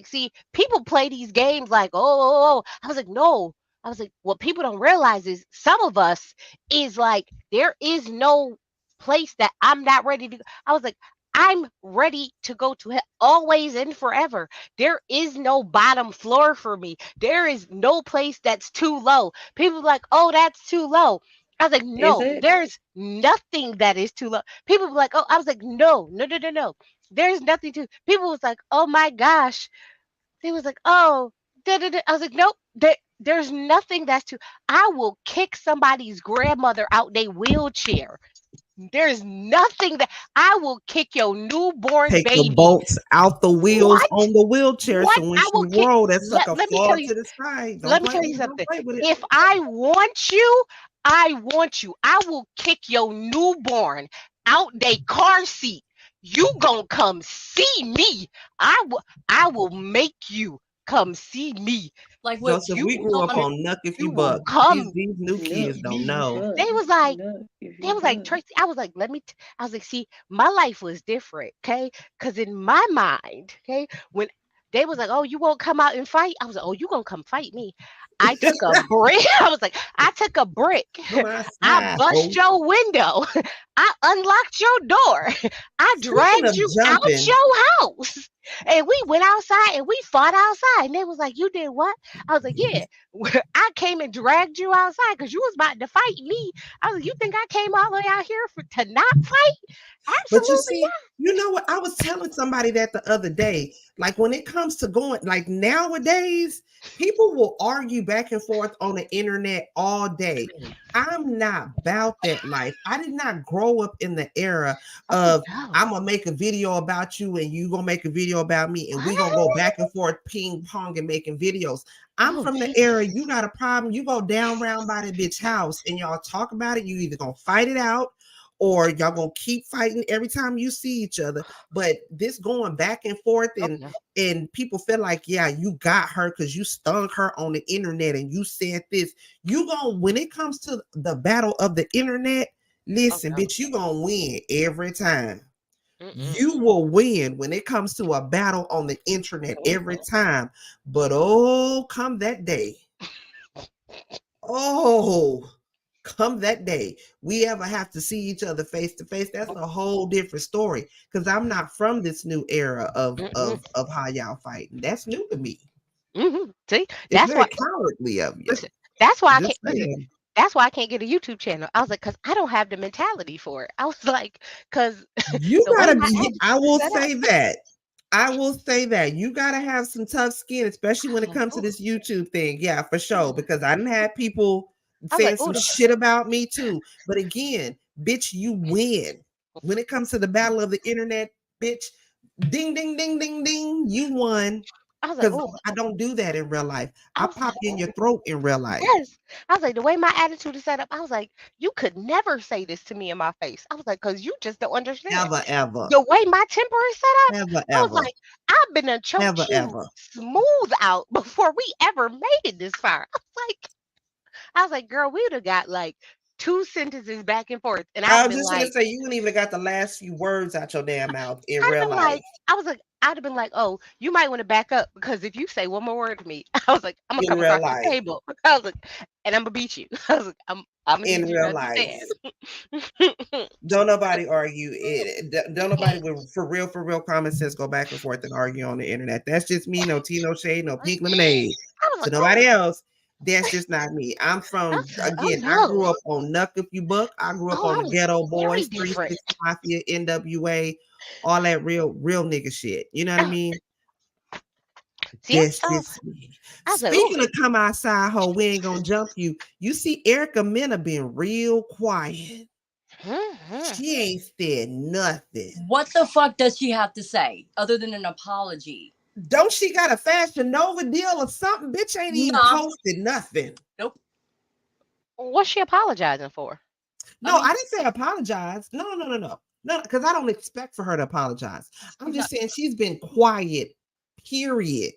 see, people play these games like, oh. I was like, no. I was like, what people don't realize is some of us is like, there is no place that I'm not ready to go. I was like, I'm ready to go to hell always and forever. There is no bottom floor for me. There is no place that's too low. People like, oh, that's too low. I was like, no, there's nothing that is too low. People were like, oh, I was like, no. There's nothing too. People was like, oh my gosh. They was like, oh, I was like, nope. There's nothing that's too. I will kick somebody's grandmother out their wheelchair. There's nothing that I will kick your newborn take baby. The bolts out the wheels on the wheelchair. So when she roll, that's like a fall to the side. Let me tell you something. If I want you, I want you. I will kick your newborn out their car seat. You gonna come see me. I will make you come see me. Like what Joseph, You we grew don't up under- on Nuck If you You will Buck. come These new No, kids don't if you know. buck, they was like, no, if they you was like, buck. Tracy, I was like, I was like, see, my life was different, okay? Because in my mind, okay, when they was like, oh, you won't come out and fight, I was like, oh, you gonna come fight me. I took a brick. I was like, I took a brick. Come I outside, bust ho. your window. I unlocked your door. I Speaking dragged of you out jumping, your house. And we went outside and we fought outside. And they was like, you did what? I was like, yeah. I came and dragged you outside because you was about to fight me. I was like, you think I came all the way out here to not fight? but you Absolutely see, you know what? I was telling somebody that the other day. Like when it comes to going, like nowadays, people will argue back and forth on the internet all day. I'm not about that life. I did not grow up in the era not. of Oh I'm gonna make a video about you and you gonna make a video about me, and no. we gonna go back and forth, ping pong, and making videos. I'm Oh from the era. You got a problem, you go down round by the bitch house and y'all talk about it. You either gonna fight it out or y'all gonna keep fighting every time you see each other. But this going back and forth Oh, and no. and people feel like, yeah, you got her because you stung her on the internet and you said this. You gonna, when it comes to the battle of the internet, listen, no. bitch, you gonna win every time. Mm-mm. You will win when it comes to a battle on the internet every time. But oh, come that day. Oh, come that day we ever have to see each other face to face, that's a whole different story, because I'm not from this new era of Mm-mm. how y'all fighting. That's new to me. See, It's that's why. very cowardly of you. Listen, that's why I can't Just listen. saying. That's why I can't get a YouTube channel. I was like, because I don't have the mentality for it. I was like, because You the way gotta my be, attitude I is will set up. say that. I will say that you gotta have some tough skin, especially I when was it like, comes to oh, this YouTube thing. Yeah, for sure. Because I didn't have people saying oh, some shit about me too. But again, bitch, you win. When it comes to the battle of the internet, bitch, ding, ding, ding, ding, ding, you won. I was like, Because oh, I don't do that in real life. I I was pop like, you in your oh, throat in real life. yes. I was like, the way my attitude is set up, I was like, you could never say this to me in my face. I was like, because you just don't understand. Ever, ever, The way my temper is set up, ever, I was ever, like, I've been to ever, choke you ever. smooth out before we ever made it this far. I was like, girl, we would have got like 2 sentences back and forth. And I'd I have was been just gonna like, say you wouldn't even got the last few words out your damn mouth in I'd have real been like, life. I was like, I'd have been like, oh, you might want to back up because if you say one more word to me, I was like, I'm gonna In come real across this life. table. I was like, and I'm gonna beat you. I was like, I'm gonna In need you to real life. understand. Don't nobody argue it. Don't nobody with for real common sense go back and forth and argue on the internet. That's just me. No tea, no shade, no pink lemonade. I was To like, nobody else, that's just not me. I'm I from, was like, oh again, I grew no, up on Nuck If You Buck. I grew up oh, on I the was Ghetto very Boys, different. 360 Mafia, NWA, all that real nigga shit. You know what I mean? See, I That's saw. just me. I was like, oh, Speaking of come outside, ho, we ain't gonna jump you. You see, Erica Mena been real quiet. She ain't said nothing. What the fuck does she have to say other than an apology? Don't she got a Fashion Nova deal or something? Bitch ain't even Nah. posted nothing. Nope. what's she apologizing for? No, I didn't say apologize. No, because I don't expect for her to apologize. I'm just saying she's been quiet, period.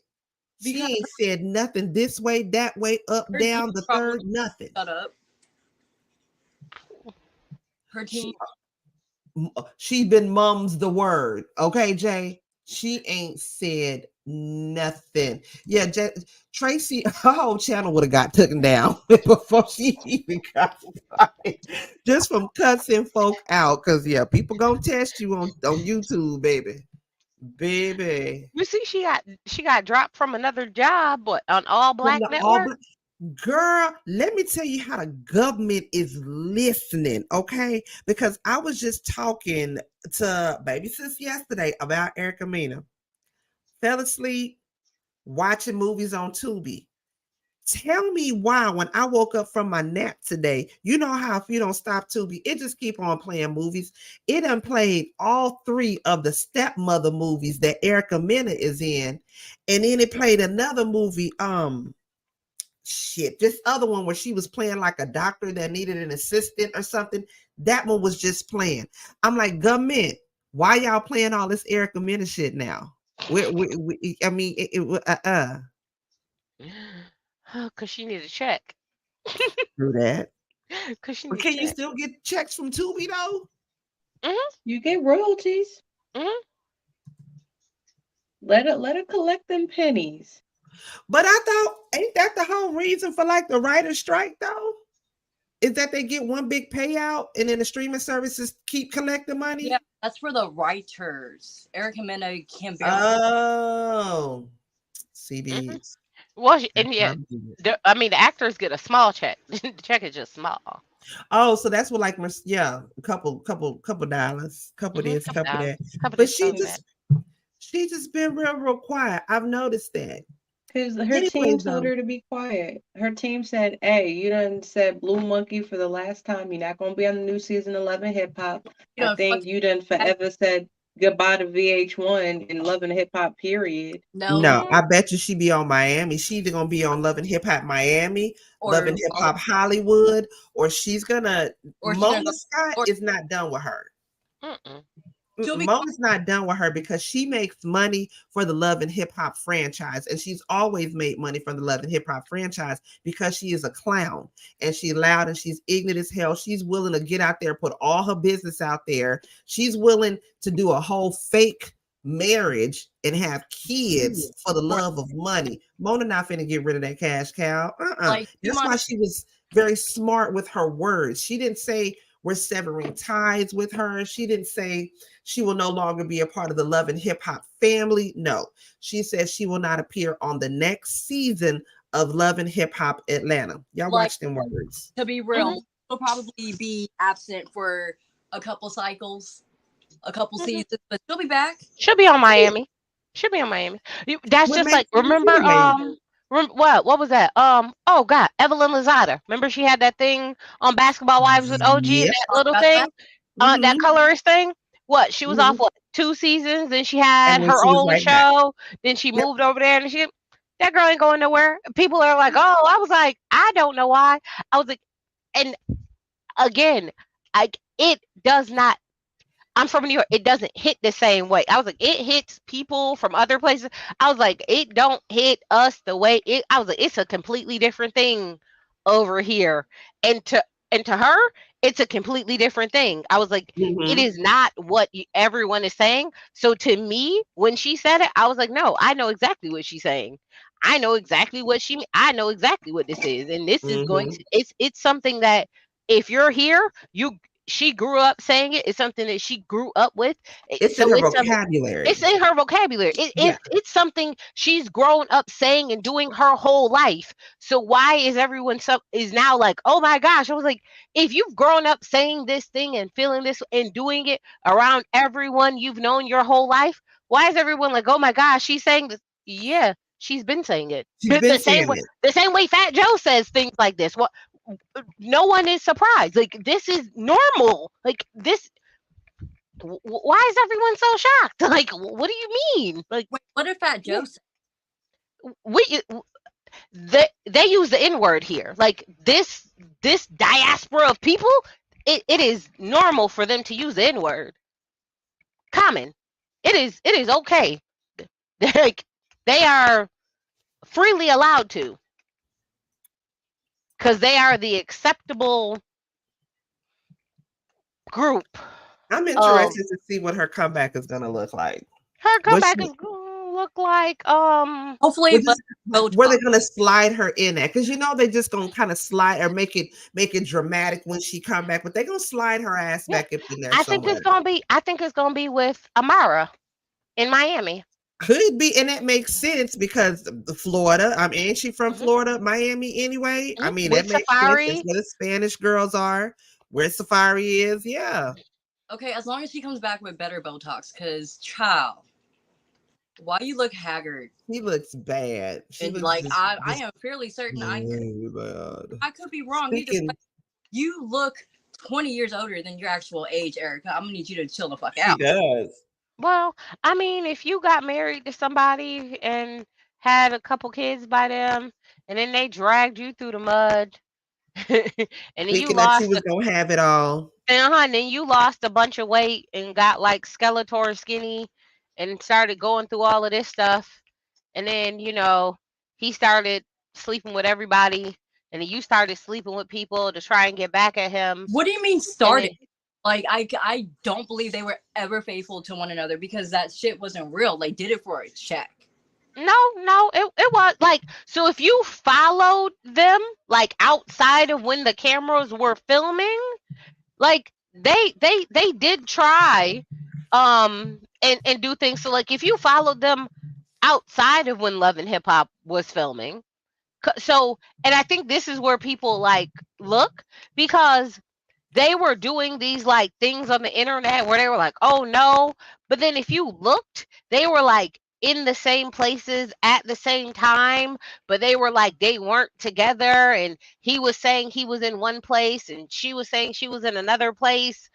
She Because ain't said nothing this way, that way, up, her team down, the probably third, nothing. shut up. Her team. She been mums the word. Okay, Jay? She ain't said nothing. Yeah, Tracy, her whole channel would have got taken down before she even got started. Just from cussing folk out. Because, yeah, people gonna test you on YouTube, baby. Baby. You see, she got dropped from another job, but on All From Black the All Network. Black. Girl, let me tell you how the government is listening, okay? Because I was just talking to baby sis yesterday about Erica Mena. Fell asleep watching movies on Tubi. Tell me why when I woke up from my nap today, you know how if you don't stop Tubi, it just keep on playing movies. It done played all 3 of the stepmother movies that Erica Mena is in. And then it played another movie, this other one where she was playing like a doctor that needed an assistant or something. That one was just playing. I'm like, government, why y'all playing all this Erica Mena shit now? I mean, Cause she need a check. Do that. Cause she But need a can you check. still get checks from Tubi though? You get royalties. Mm-hmm. Let her collect them pennies. But I thought, ain't that the whole reason for like the writer's strike though? Is that they get one big payout and then the streaming services keep collecting money? Yeah, that's for the writers. Eric Mena can barely. Oh, Mm-hmm. CBs. Well, That's and how yeah, I do it. the actors get a small check. The check is just small. Oh, so that's what like yeah, a couple dollars, couple Mm-hmm. this, Couple couple dollars. that. Couple But this, couple that. she just been real quiet. I've noticed that. Because her team Anyways, told her to be quiet. Her team said, hey, you done said Blue Monkey for the last time. You're not going to be on the new season 11 hip hop. You I know, think fuck you done forever said goodbye to VH1 and Love and Hip Hop, period. no, no, I bet you she be on Miami. She either gonna be on Love and Hip Hop Miami, Love or and Hip Hop Hollywood, or she's gonna or she's gonna Mona go, Scott or is not done with her. Mm-mm. she'll be Mona's not done with her because she makes money for the Love and Hip Hop franchise, and she's always made money from the Love and Hip Hop franchise because she is a clown and she's loud and she's ignorant as hell. She's willing to get out there, put all her business out there. She's willing to do a whole fake marriage and have kids for the for love of money. Mona not finna get rid of that cash cow. like 2 That's why months. she was very smart with her words. She didn't say we're severing ties with her. She didn't say she will no longer be a part of the Love and Hip Hop family. No, she says she will not appear on the next season of Love and Hip Hop Atlanta. Y'all Like, watch them words. to be real, she'll probably be absent for a couple cycles, a couple seasons, but she'll be back. She'll be on Miami. She'll be on Miami. That's What just makes like sense remember anyway? what was that? Oh God, Evelyn Lozada. Remember she had that thing on Basketball Wives with OG and Yep. that Talk little about thing, that. that Mm-hmm. colorist thing. What she was off Mm-hmm. what 2 seasons? Then she And had then her she was own right back. show. Then she Yep. moved over there and she that girl ain't going nowhere. People are like, oh, I was like, I don't know why. I was like, and again, it does not. I'm from New York. It doesn't hit the same way. I was like, it hits people from other places. I was like, it don't hit us the way it. I was like, it's a completely different thing over here, and to her, it's a completely different thing. I was like, it Mm-hmm. is not what everyone is saying. So to me, when she said it, I was like, no, I know exactly what she's saying. I know exactly what she. I know exactly what this is, and this is going Mm-hmm. to. It's something that if you're here, she grew up saying it. It's something that she grew up with. It's in So her it's something. vocabulary. It's in her vocabulary. Yeah. It's something she's grown up saying and doing her whole life. So why is everyone is now like, oh my gosh? I was like, if you've grown up saying this thing and feeling this and doing it around everyone you've known your whole life, why is everyone like, oh my gosh, she's saying this? Yeah, she's been saying it. She's been saying it. The same way Fat Joe says things like this. What? No one is surprised. Like this is normal. Like this. Why is everyone so shocked? Like, what do you mean? Like, Wait, what if Fat Joe said? we they use the N word here. Like this diaspora of people, it is normal for them to use the N word. Common. It is okay. Like they are freely allowed to because they are the acceptable group. I'm interested to see what her comeback is gonna look like. Her What's comeback is gonna look like Hopefully, where they're gonna slide her in at, because they just gonna kind of slide or make it dramatic when she come back, but they're gonna slide her ass back up in there I think somewhere. I think it's gonna be with Amara in Miami. Could be, and that makes sense because the Florida. I mean, ain't she from Florida, Miami anyway? I mean, With that makes sense. Safari. That's where the Spanish girls are, where Safari is. Yeah. okay, as long as she comes back with better Botox, because child, why you look haggard? He looks bad. She And looks like just, I am fairly certain really bad. I could be wrong either. But you look 20 years older than your actual age, Erica. I'm gonna need you to chill the fuck out. She does. Well, I mean, if you got married to somebody and had a couple kids by them, and then they dragged you through the mud, and then you Thinking that she lost, was gonna have it all. and then you lost a bunch of weight and got like Skeletor skinny, and started going through all of this stuff, and then he started sleeping with everybody, and then you started sleeping with people to try and get back at him. What do you mean And started? then, Like, I don't believe they were ever faithful to one another because that shit wasn't real. They did it for a check. no, it was like, so if you followed them like outside of when the cameras were filming, like they did try and do things. So like if you followed them outside of when Love and Hip Hop was filming, so, and I think this is where people like look, because they were doing these like things on the internet where they were like, oh no. But then if you looked, they were like in the same places at the same time, but they were like, they weren't together. And he was saying he was in one place and she was saying she was in another place,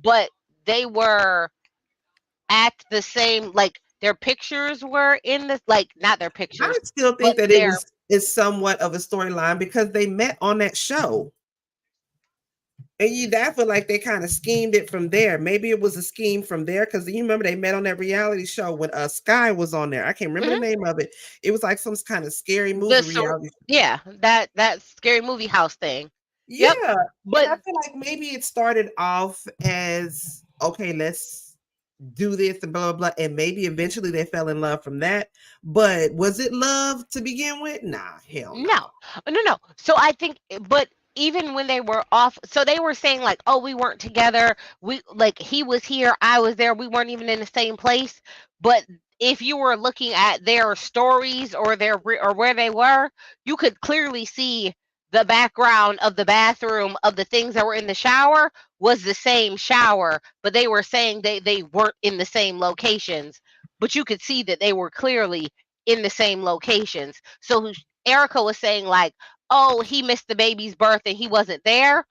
but they were at the same, like their pictures were in this, like not their I pictures, still but think that their it's somewhat of a storyline because they met on that show. And I feel like they kind of schemed it from there. Maybe it was a scheme from there because you remember they met on that reality show when Sky was on there. I can't remember the name of it. It was like some kind of scary movie reality show. Yeah, that scary movie house thing. Yeah, Yep. and But I feel like maybe it started off as okay, let's do this and blah blah blah, and maybe eventually they fell in love from that. But was it love to begin with? Nah, hell no. no. So I think, but even when they were off, so they were saying like, oh, we weren't together. We like he was here, I was there. We weren't even in the same place. But if you were looking at their stories or or where they were, you could clearly see the background of the bathroom of the things that were in the shower was the same shower, but they were saying they weren't in the same locations. But you could see that they were clearly in the same locations. So Erica was saying like, oh, he missed the baby's birth and he wasn't there,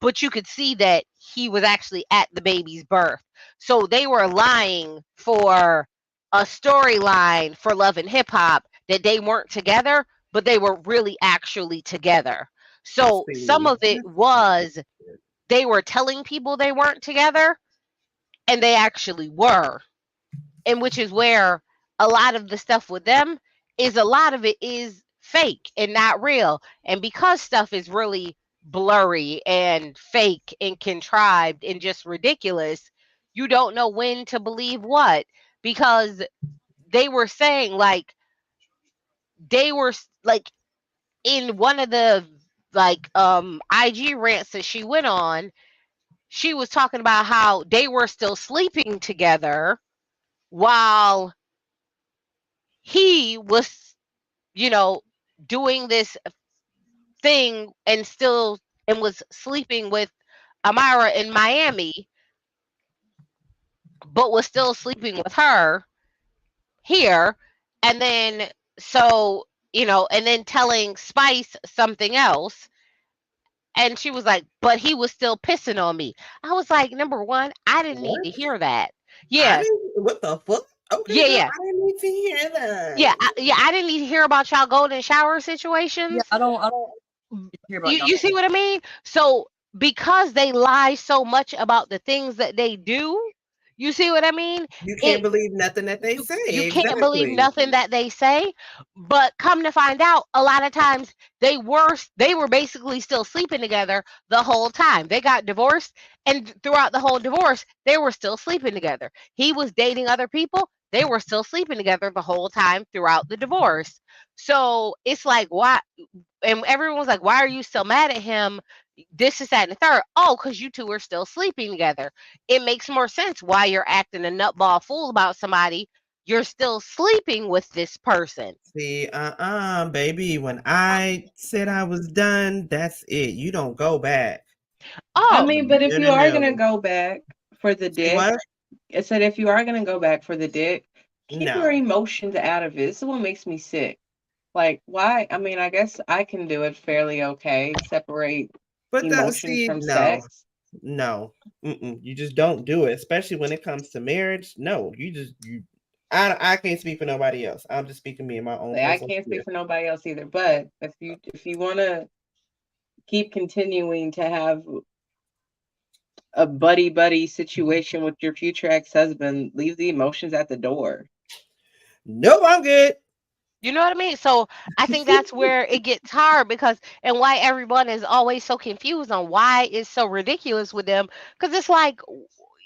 but you could see that he was actually at the baby's birth. So they were lying for a storyline for Love and Hip Hop that they weren't together, but they were really actually together. So some See, of it was they were telling people they weren't together and they actually were. And which is where a lot of the stuff with them is, a lot of it is fake and not real. And because stuff is really blurry and fake and contrived and just ridiculous, you don't know when to believe what, because they were saying like, they were like in one of the like IG rants that she went on, she was talking about how they were still sleeping together while he was, you know, doing this thing and still, and was sleeping with Amira in Miami, but was still sleeping with her here. And then, so, and then telling Spice something else. And she was like, but he was still pissing on me. I was like, number one, I didn't need what? to hear that. I Yeah. didn't. What the fuck? Okay, Yeah. girl, Yeah. I didn't need to hear Yeah. that. I didn't need to hear about y'all golden shower Yeah, situations. I don't hear about You see what I mean? So because they lie so much about the things that they do, you see what I mean? You can't It believe nothing that they you say. you can't believe Exactly. nothing that they say, but come to find out, a lot of times they were basically still sleeping together the whole time. They got divorced, and throughout the whole divorce, they were still sleeping together. He was dating other people. They were still sleeping together the whole time throughout the divorce. So it's like, why? And everyone was like, why are you still mad at him? This is that and the third. Oh, because you two are still sleeping together. It makes more sense why you're acting a nutball fool about somebody. You're still sleeping with this person. See, baby, when I said I was done, that's it. You don't go back. I Oh, mean, but if No, you no, are gonna no. go back for the See dick, what? I said if you are gonna go back for the dick, keep your No. emotions out of it. This is what makes me sick. Like, why? I mean, I guess I can do it fairly okay. Separate But that emotions see, from no, sex. no. You just don't do it, especially when it comes to marriage. No, I can't speak for nobody else. I'm just speaking me in my own Like, I personal can't speak sphere. for nobody else either. But if you want to keep continuing to have a buddy situation with your future ex-husband, leave the emotions at the door. No, I'm good. You know what I mean? So I think that's where it gets hard because and why everyone is always so confused on why it's so ridiculous with them. Because it's like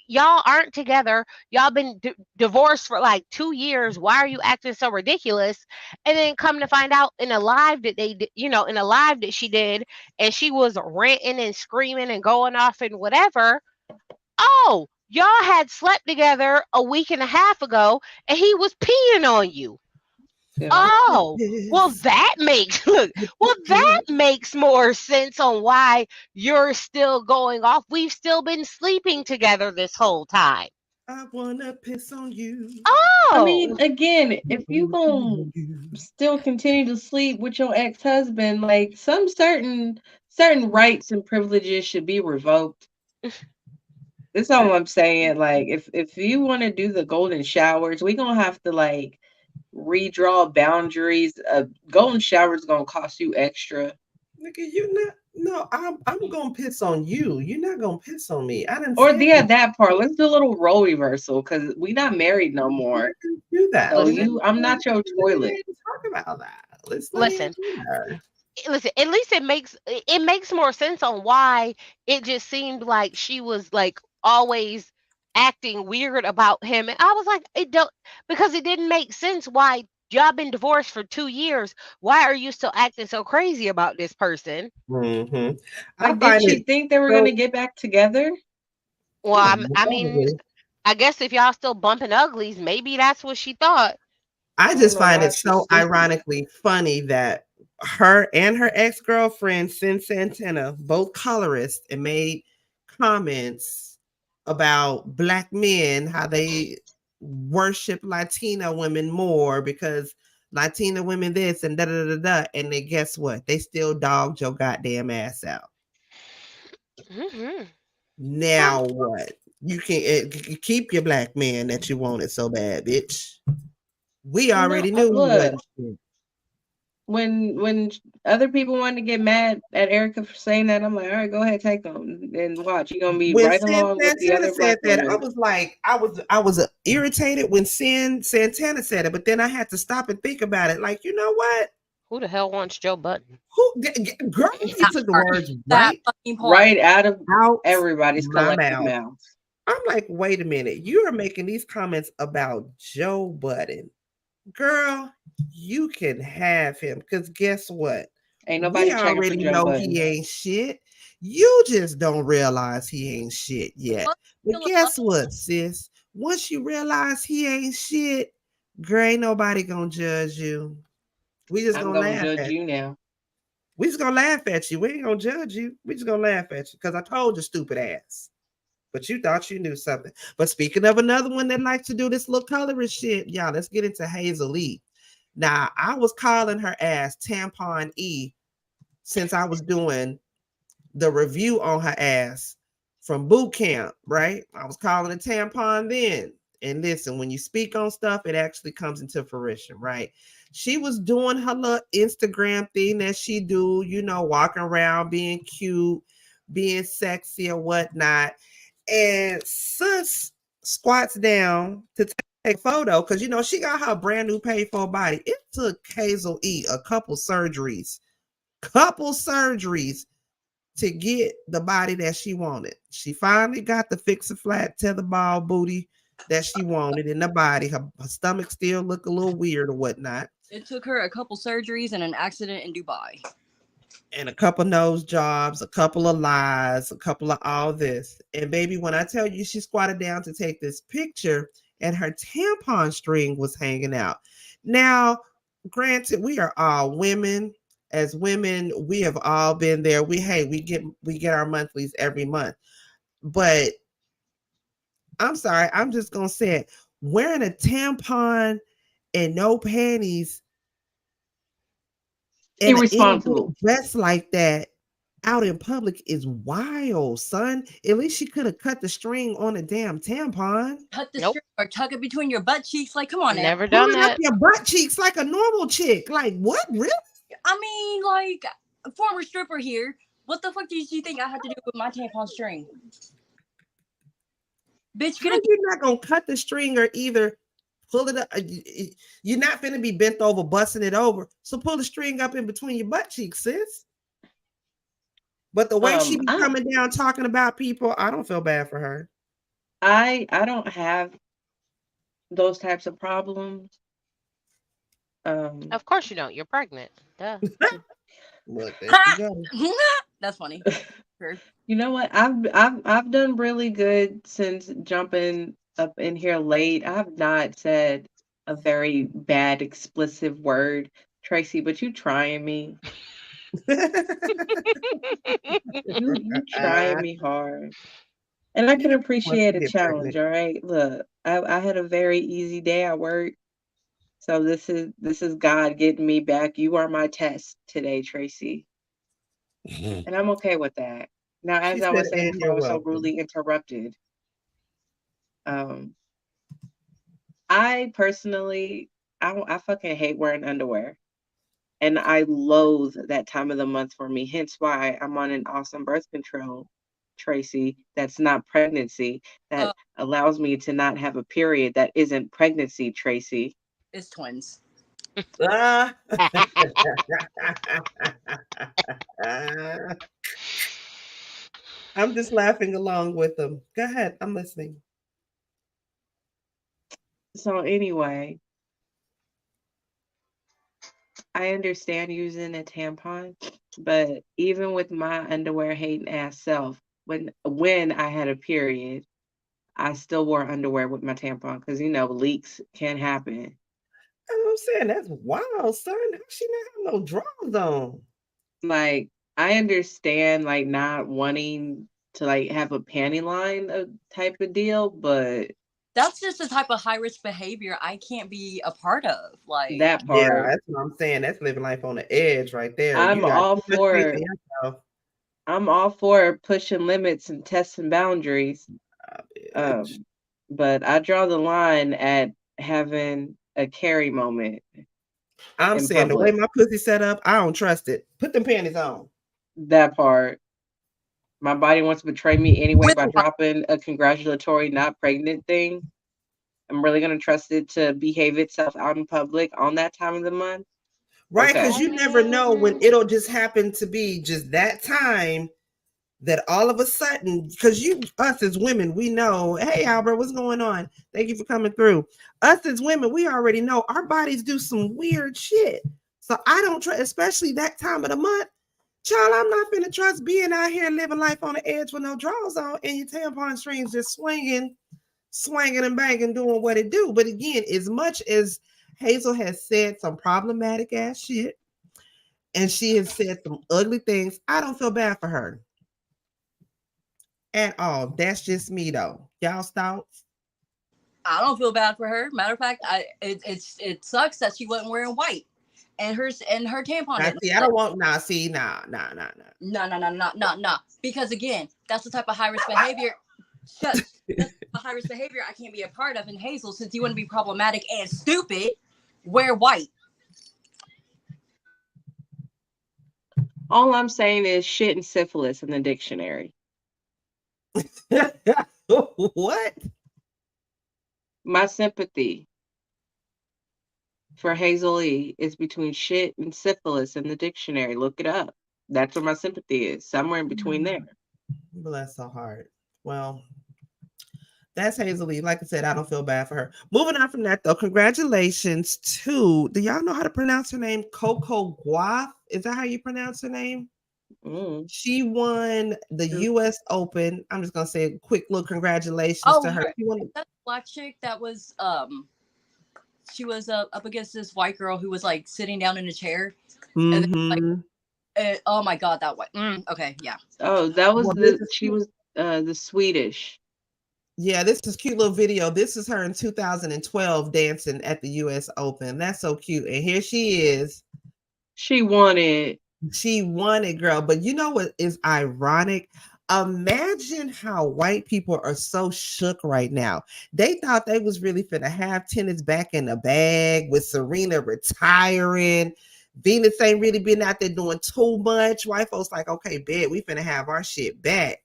y'all aren't together. Y'all been divorced for like 2 years. Why are you acting so ridiculous? And then come to find out in a live that they, in a live that she did, and she was ranting and screaming and going off and whatever. Oh, y'all had slept together a week and a half ago, and he was peeing on you. Yeah. Oh, well that makes well that makes more sense on why you're still going off. We've still been sleeping together this whole time. I wanna piss on you. I mean, Oh, again, if you gonna still continue to sleep with your ex-husband, like some certain rights and privileges should be revoked. That's all I'm saying. Like, if you want to do the golden showers, we gonna have to like redraw boundaries. Golden showers gonna cost you extra. Nigga, you not. No, I'm gonna piss on you. You're not gonna piss on me. I didn't Or say yeah, that part. Let's do a little role reversal because we not married no we more. can do that. So listen, I'm not your toilet. Talk about that. Let's not even listen, do that. listen. At least it makes more sense on why it just seemed like she was like always acting weird about him, and I was like, it don't because it didn't make sense why y'all been divorced for 2 years. Why are you still acting so crazy about this person? Mm-hmm. I Like, did find she it think they were so gonna get back together? Well, I mean, probably. I guess if y'all still bumping uglies, maybe that's what she thought. I I don't just know find why it she's so stupid. ironically funny that her and her ex-girlfriend Sin Santana, both colorists, and made comments about black men, how they worship Latina women more because Latina women this and da da da da. And then guess what? They still dogged your goddamn ass out. Hmm. Now what? You can keep your black man that you wanted so bad, bitch. We No, already knew he look, wasn't shit. when other people wanted to get mad at Erica for saying that, I'm like, all right, go ahead, take them and watch. You're gonna be When right Sin along with the Santana other black said that, I women. was like, I was irritated when Sin Santana said it, but then I had to stop and think about it. Like, you know what? Who the hell wants Joe Button? Girl, you That took the part. words That right fucking part. Right out of out everybody's my collective mouth. mouths. I'm like, wait a minute. You are making these comments about Joe Budden. Girl, you can have him because guess what? Ain't We nobody checking for already Joe know Budden. he ain't shit. You just don't realize he ain't shit yet. Well, But still a guess what, sis? Once you realize he ain't shit, girl, ain't nobody gonna judge you. We just I'm gonna gonna laugh judge at you. you now. We just gonna laugh at you. We ain't gonna judge you. We just gonna laugh at you because I told you, stupid ass. But you thought you knew something. But speaking of another one that likes to do this little colorist shit, y'all, let's get into Hazel-E. Now, I was calling her ass Tampon E since I was doing the review on her ass from boot camp, right? I was calling it tampon then. And listen, when you speak on stuff, it actually comes into fruition, right? She was doing her little Instagram thing that she do, walking around being cute, being sexy or whatnot. And sis squats down to take a photo because she got her brand new paid for body. It took Hazel-E a couple surgeries to get the body that she wanted. She finally got the fix a flat tetherball booty that she wanted in the body. Her stomach still look a little weird or whatnot. It took her a couple surgeries and an accident in Dubai. And a couple nose jobs, a couple of lies, a couple of all this. And baby, when I tell you she squatted down to take this picture and her tampon string was hanging out. Now, granted, we are all women. As women, we have all been there. We get our monthlies every month. But I'm sorry, I'm just gonna say it. Wearing a tampon and no panties and in a little Irresponsible. dress like that out in public is wild, son. At least she could have cut the string on a damn tampon. Cut the Nope, string or tuck it between your butt cheeks. Like, come on now. never Pull done it up that. your butt cheeks like a normal chick. Like, what? Really? I mean, like, a former stripper here. What the fuck did you think I had to do with my tampon string? Bitch, How could have you not gonna cut the string or either Pull it up. You're not finna be bent over, busting it over. So pull the string up in between your butt cheeks, sis. But the way she be coming down talking about people, I don't feel bad for her. I don't have those types of problems. Of course you don't. You're pregnant. Duh. Look, there she goes. That's funny. Sure. You know what? I've done really good since jumping up in here late. I have not said a very bad explicit word, Tracy, but you trying me. You trying me hard. And I can appreciate a challenge, all right? Look, I had a very easy day at work. So this is God getting me back. You are my test today, Tracy. And I'm okay with that. Now, as I was saying before, I was so rudely interrupted. I personally, I fucking hate wearing underwear. And I loathe that time of the month for me. Hence why I'm on an awesome birth control, Tracy, that's not pregnancy, that allows me to not have a period that isn't pregnancy, Tracy. It's twins. I'm just laughing along with them. Go ahead. I'm listening. So anyway, I understand using a tampon, but even with my underwear hating ass self, when I had a period, I still wore underwear with my tampon because leaks can happen. I'm saying that's wild, son. How she not have no drawers on? Like, I understand like not wanting to like have a panty line type of deal, but that's just the type of high risk behavior I can't be a part of. Like that part. Yeah, that's what I'm saying. That's living life on the edge right there. I'm all for pushing limits and testing boundaries. But I draw the line at having a carry moment. I'm saying the way my pussy set up, I don't trust it. Put them panties on. That part. My body wants to betray me anyway by dropping a congratulatory not pregnant thing. I'm really going to trust it to behave itself out in public on that time of the month. Right, because you never know when it'll just happen to be just that time that all of a sudden, because us as women, we know, hey, Albert, what's going on? Thank you for coming through. Us as women, we already know our bodies do some weird shit. So I don't trust, especially that time of the month. Child, I'm not finna trust being out here living life on the edge with no drawers on and your tampon strings just swinging and banging, doing what it do. But again, as much as Hazel has said some problematic ass shit and she has said some ugly things, I don't feel bad for her at all. That's just me though. Y'all's thoughts? I don't feel bad for her. Matter of fact, it sucks that she wasn't wearing white. And her tampon. See, I don't want nah. Because again, that's the type of high risk behavior. That's a high risk behavior I can't be a part of. And Hazel, since you want to be problematic and stupid, wear white. All I'm saying is shit and syphilis in the dictionary. What? My sympathy for Hazel-E is between shit and syphilis in the dictionary. Look it up. That's where my sympathy is. Somewhere in between there. Bless her heart. Well, that's Hazel-E. Like I said, I don't feel bad for her. Moving on from that, though, congratulations to, do y'all know how to pronounce her name? Coco Gauff? Is that how you pronounce her name? She won the U.S. Open. I'm just going to say a quick little congratulations to her. She won that black chick that was, she was up against this white girl who was like sitting down in a chair. And then, like, oh my God, that white. Okay, yeah. Oh, that was she was the Swedish. Yeah, this is a cute little video. This is her in 2012 dancing at the U.S. Open. That's so cute. And here she is. She won it. She won it, girl. But you know what is ironic? Imagine how white people are so shook right now. They thought they was really finna have tennis back in the bag with Serena retiring. Venus ain't really been out there doing too much. White folks like, okay, bet we finna have our shit back.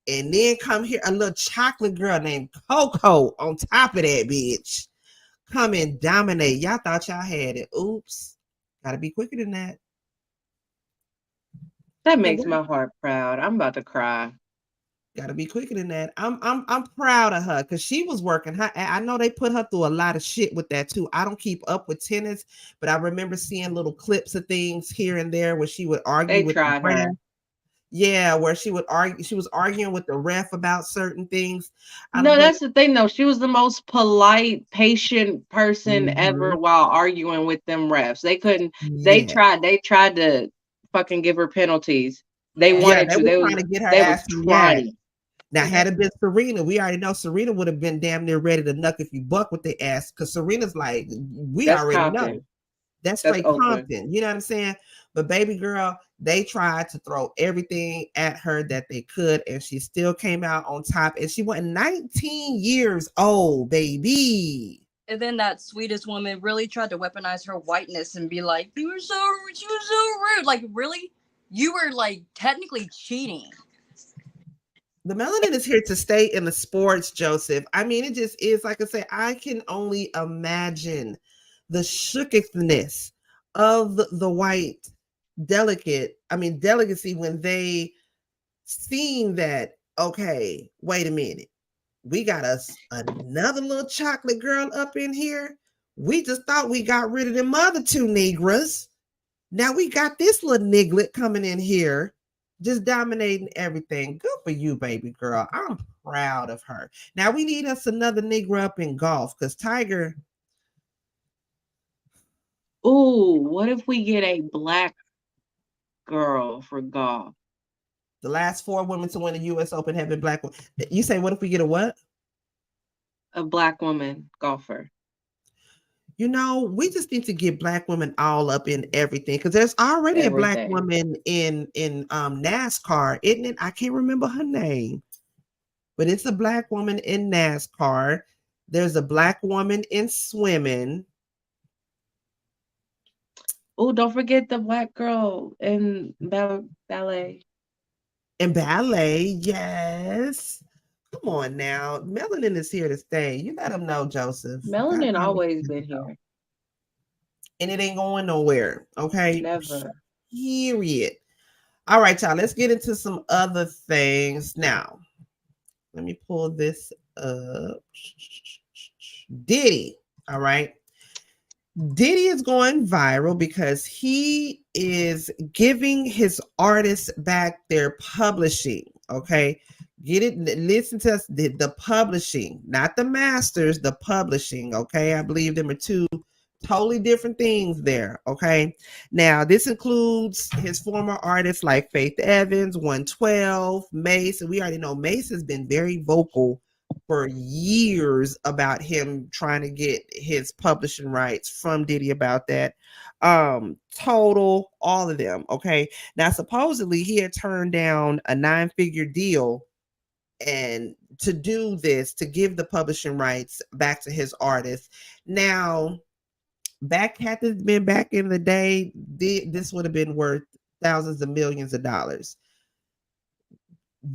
And then come here a little chocolate girl named Coco on top of that bitch. come and dominate. Y'all thought y'all had it. Oops. Gotta be quicker than that. That makes my heart proud. I'm about to cry. Gotta be quicker than that. I'm proud of her because she was working. I know they put her through a lot of shit with that too. I don't keep up with tennis, but I remember seeing little clips of things here and there where she would argue They with tried the ref. her. Yeah, where she would argue. She was arguing with the ref about certain things. No, that's the thing though. She was the most polite, patient person ever while arguing with them refs. They couldn't. They tried. They tried to fucking give her penalties. They wanted they to. were They trying was. to get her They ass was to react. trying. Now, had it been Serena, we already know Serena would have been damn near ready to knuck if you buck with the ass, because Serena's like, we That's already Compton. know. That's That's straight open. Compton. You know what I'm saying? But baby girl, they tried to throw everything at her that they could, and she still came out on top. And she was 19 years old, baby. And then that Swedish woman really tried to weaponize her whiteness and be like, she was so rude. Like, really? You were like technically cheating. The melanin is here to stay in the sports, Joseph. I mean, it just is. Like I say, I can only imagine the shookedness of the white delegacy when they seen that, okay, wait a minute, we got us another little chocolate girl up in here. We just thought we got rid of them other two Negras. Now we got this little niglet coming in here, just dominating everything. Good for you, baby girl. I'm proud of her. Now we need us another Negro up in golf, because Tiger. Ooh, what if we get a black girl for golf? The last 4 women to win the U.S. Open have been black women. You say, what if we get a what? A black woman golfer. You know, we just need to get black women all up in everything, because there's already a black woman in NASCAR, isn't it? I can't remember her name, but it's a black woman in NASCAR. There's a black woman in swimming. Oh, don't forget the black girl in ballet. In ballet, yes. Come on now. Melanin is here to stay. You let them know, Joseph. Melanin always been here. And it ain't going nowhere. Okay. Never. Period. All right, y'all. Let's get into some other things. Now, let me pull this up. Diddy. All right. Diddy is going viral because he is giving his artists back their publishing. Okay. Get it. Listen to us. The publishing, not the masters, the publishing. Okay. I believe them are two totally different things there. Okay. Now, this includes his former artists like Faith Evans, 112, Mace. And we already know Mace has been very vocal for years about him trying to get his publishing rights from Diddy about that. Total, all of them. Okay. Now, supposedly he had turned down a 9-figure deal and to do this, to give the publishing rights back to his artists. Now, had this been back in the day, this would have been worth thousands of millions of dollars.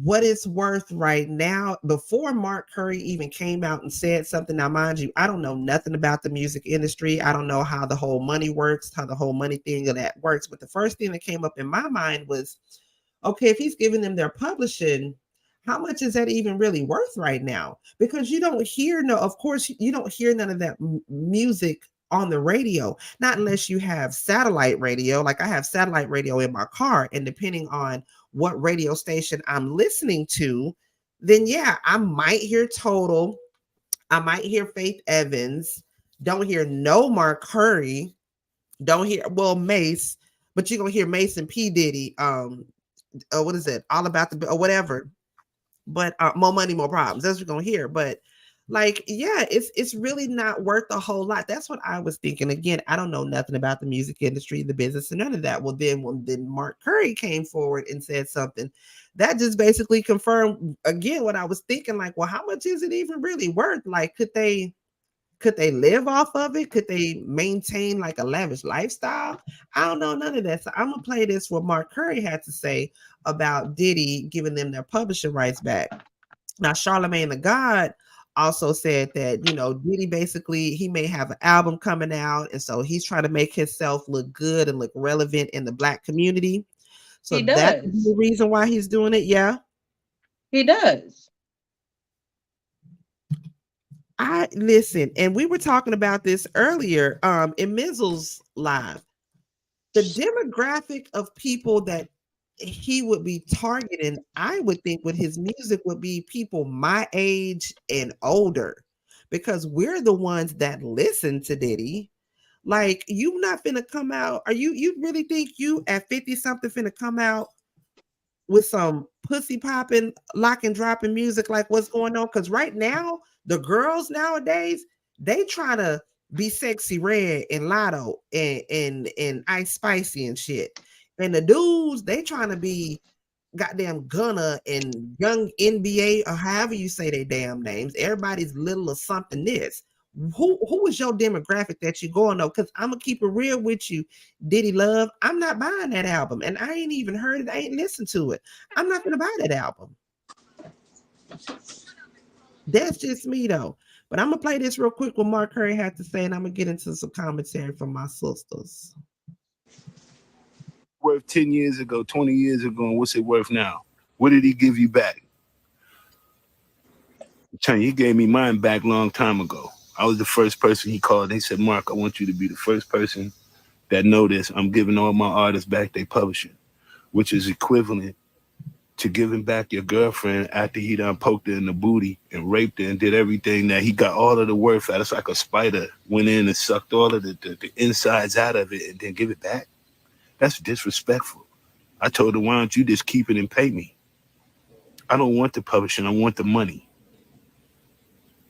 What it's worth right now, before Mark Curry even came out and said something. Now, mind you, I don't know nothing about the music industry. I don't know how the whole money works, how the whole money thing of that works. But the first thing that came up in my mind was, okay, if he's giving them their publishing, how much is that even really worth right now? Because you don't hear, of course, you don't hear none of that music on the radio, not unless you have satellite radio. Like I have satellite radio in my car, and depending on what radio station I'm listening to, then yeah, I might hear Total, I might hear Faith Evans, don't hear no Mark Curry, don't hear, well, Mace, but you're gonna hear Mace and P. Diddy, what is it, all about the, or whatever, but more money, more problems, that's what you're gonna hear. But like, yeah, it's really not worth a whole lot. That's what I was thinking. Again, I don't know nothing about the music industry, the business, and none of that. Well, then when Mark Curry came forward and said something, that just basically confirmed again what I was thinking. Like, well, how much is it even really worth? Like, could they live off of it? Could they maintain like a lavish lifestyle? I don't know none of that. So I'm gonna play this what Mark Curry had to say about Diddy giving them their publishing rights back. Now, Charlemagne the God also said that, you know, Diddy basically, he may have an album coming out, and so he's trying to make himself look good and look relevant in the Black community. So He that's does. the reason why he's doing it. Yeah. He does. I listen, and we were talking about this earlier in Mizzle's live. The demographic of people that he would be targeting, I would think, with his music would be people my age and older, because we're the ones that listen to Diddy. Like, you not finna come out. Are you really think you at 50 something finna come out with some pussy popping, lock and dropping music like what's going on? Because right now, the girls nowadays, they trying to be Sexy Red and Lotto and Ice Spicy and shit. And the dudes, they trying to be goddamn Gunna and Young NBA or however you say their damn names. Everybody's little or something this. Who is your demographic that you going on? Because I'm gonna keep it real with you, Diddy Love. I'm not buying that album, and I ain't even heard it. I ain't listened to it. I'm not gonna buy that album. That's just me though. But I'm gonna play this real quick what Mark Curry had to say, and I'm gonna get into some commentary from my sisters. Worth 10 years ago, 20 years ago, and what's it worth now? What did he give you back? I'm telling you, he gave me mine back a long time ago. I was the first person he called. He said, Mark, I want you to be the first person that know this. I'm giving all my artists back their publishing, which is equivalent to giving back your girlfriend after he done poked her in the booty and raped her and did everything that he got all of the worth out. It's like a spider went in and sucked all of the insides out of it and then give it back. That's disrespectful. I told her, why don't you just keep it and pay me? I don't want the publishing. I want the money.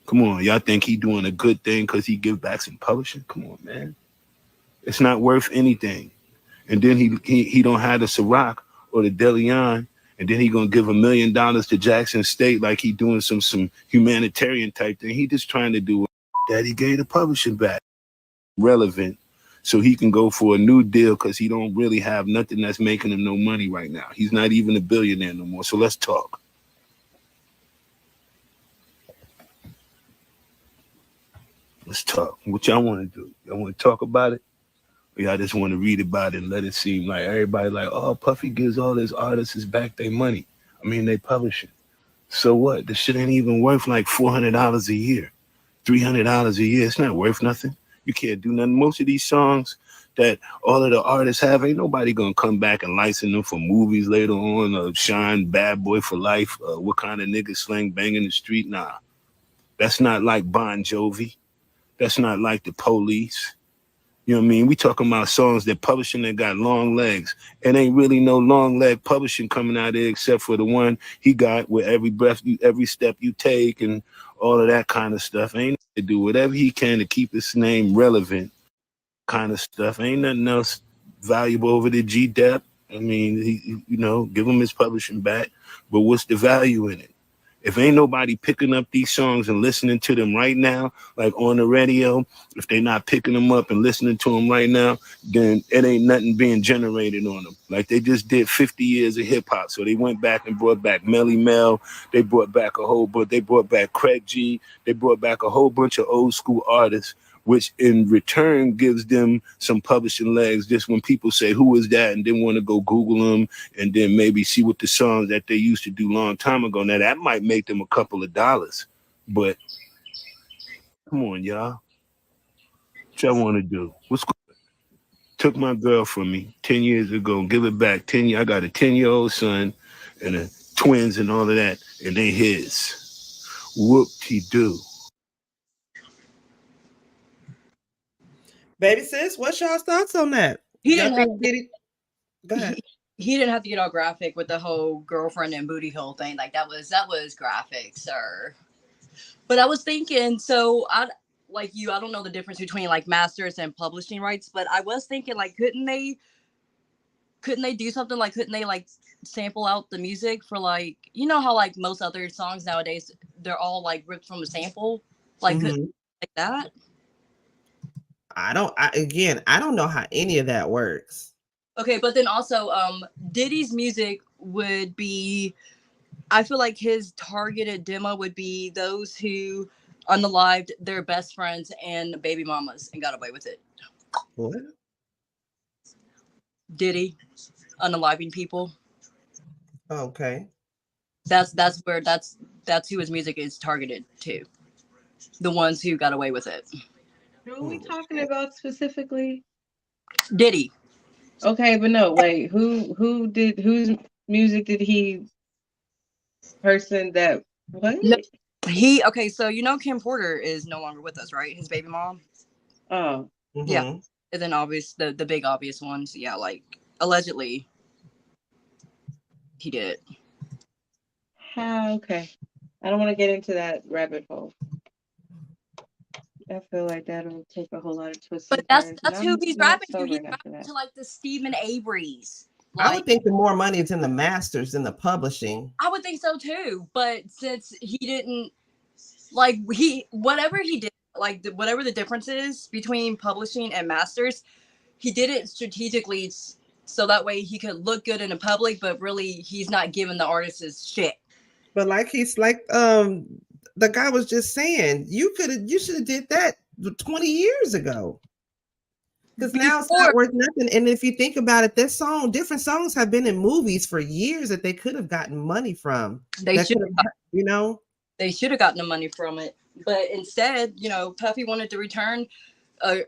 Come on, y'all think he doing a good thing because he give back some publishing? Come on, man. It's not worth anything. And then he don't have the Ciroc or the DeLeon, and then he gonna give $1 million to Jackson State like he doing some humanitarian type thing. He just trying to do that. He gave the publishing back. Relevant. So he can go for a new deal because he don't really have nothing that's making him no money right now. He's not even a billionaire no more. So let's talk. Let's talk. What y'all want to do? Y'all want to talk about it? Or y'all just want to read about it and let it seem like everybody like, oh, Puffy gives all his artists back their money. I mean, they publish it. So what? The shit ain't even worth like $400 a year, $300 a year. It's not worth nothing. You can't do nothing. Most of these songs that all of the artists have, ain't nobody gonna come back and license them for movies later on. Shine, Bad Boy for Life. What kind of nigga slang banging the street? Nah, that's not like Bon Jovi. That's not like the Police. You know what I mean? We talking about songs that publishing that got long legs. It ain't really no long leg publishing coming out there except for the one he got with every breath, every step you take, and all of that kind of stuff. Ain't to do whatever he can to keep his name relevant, kind of stuff. Ain't nothing else valuable over the G-Dep. I mean, give him his publishing back. But what's the value in it? If ain't nobody picking up these songs and listening to them right now, like on the radio, if they not picking them up and listening to them right now, then it ain't nothing being generated on them. Like they just did 50 years of hip hop. So they went back and brought back Melly Mel. They brought back a whole bunch. They brought back Craig G. They brought back a whole bunch of old school artists, which in return gives them some publishing legs. Just when people say, who is that? And then want to go Google them and then maybe see what the songs that they used to do long time ago. Now that might make them a couple of dollars, but come on, y'all. What y'all want to do? Took my girl from me 10 years ago, give it back 10 years. I got a 10-year-old son and twins and all of that, and they his. Whoop-de-doo. Baby sis, what's y'all's thoughts on that? He Y'all didn't think Diddy? Go ahead. he didn't have to get all graphic with the whole girlfriend and booty hole thing. Like that was graphic, sir. But I was thinking, so I don't know the difference between like masters and publishing rights, but I was thinking like couldn't they do something like couldn't they like sample out the music for like how like most other songs nowadays they're all like ripped from a sample, like couldn't like that? I don't know how any of that works. Okay, but then also Diddy's music would be I feel like his targeted demo would be those who unalived their best friends and baby mamas and got away with it. What? Diddy, unaliving people. Okay. That's who his music is targeted to. The ones who got away with it. Who are we talking about specifically? Diddy. Okay, but no, wait. Whose music did he person that what? No, okay, so you know Kim Porter is no longer with us, right? His baby mom. Oh. Yeah. Mm-hmm. And then the big obvious ones, yeah, like allegedly he did it. Okay. I don't want to get into that rabbit hole. I feel like that'll take a whole lot of twists But and that's turns. who he's rapping to. He's rapping to like the Stephen Averys. I would think the more money is in the masters than the publishing. I would think so too. But since he didn't whatever he did, like whatever the difference is between publishing and masters, he did it strategically so that way he could look good in the public, but really he's not giving the artists shit. But the guy was just saying, you should have did that 20 years ago. Because now it's not worth nothing. And if you think about it, different songs have been in movies for years that they could have gotten money from. They should have, They should have gotten the money from it. But instead, Puffy wanted to return, give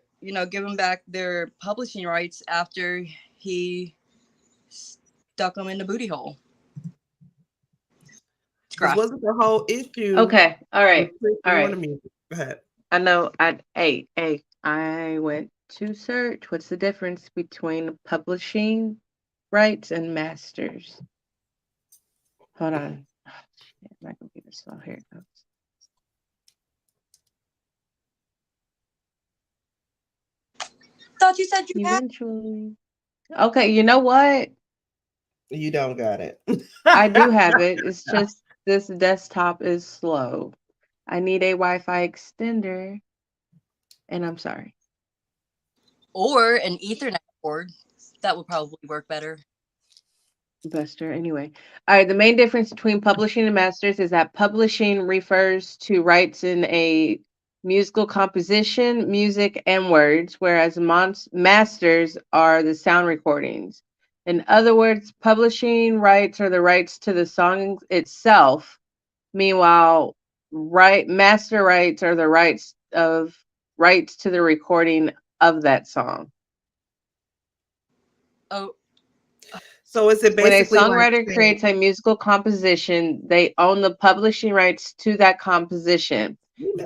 them back their publishing rights after he stuck them in the booty hole. This wasn't the whole issue. Okay. All right. Go ahead. I know. I went to search. What's the difference between publishing rights and masters? Hold on. Oh, shit, my computer's slow. Here it goes. Thought you said you eventually. Okay, you know what? You don't got it. I do have it. It's just this desktop is slow. I need a Wi-Fi extender, and I'm sorry. Or an Ethernet cord. That would probably work better. Buster. Anyway, all right. The main difference between publishing and masters is that publishing refers to rights in a musical composition, music, and words, whereas masters are the sound recordings. In other words, publishing rights are the rights to the song itself. Meanwhile, master rights are the rights to the recording of that song. Oh. So is it basically when a songwriter creates a musical composition, they own the publishing rights to that composition.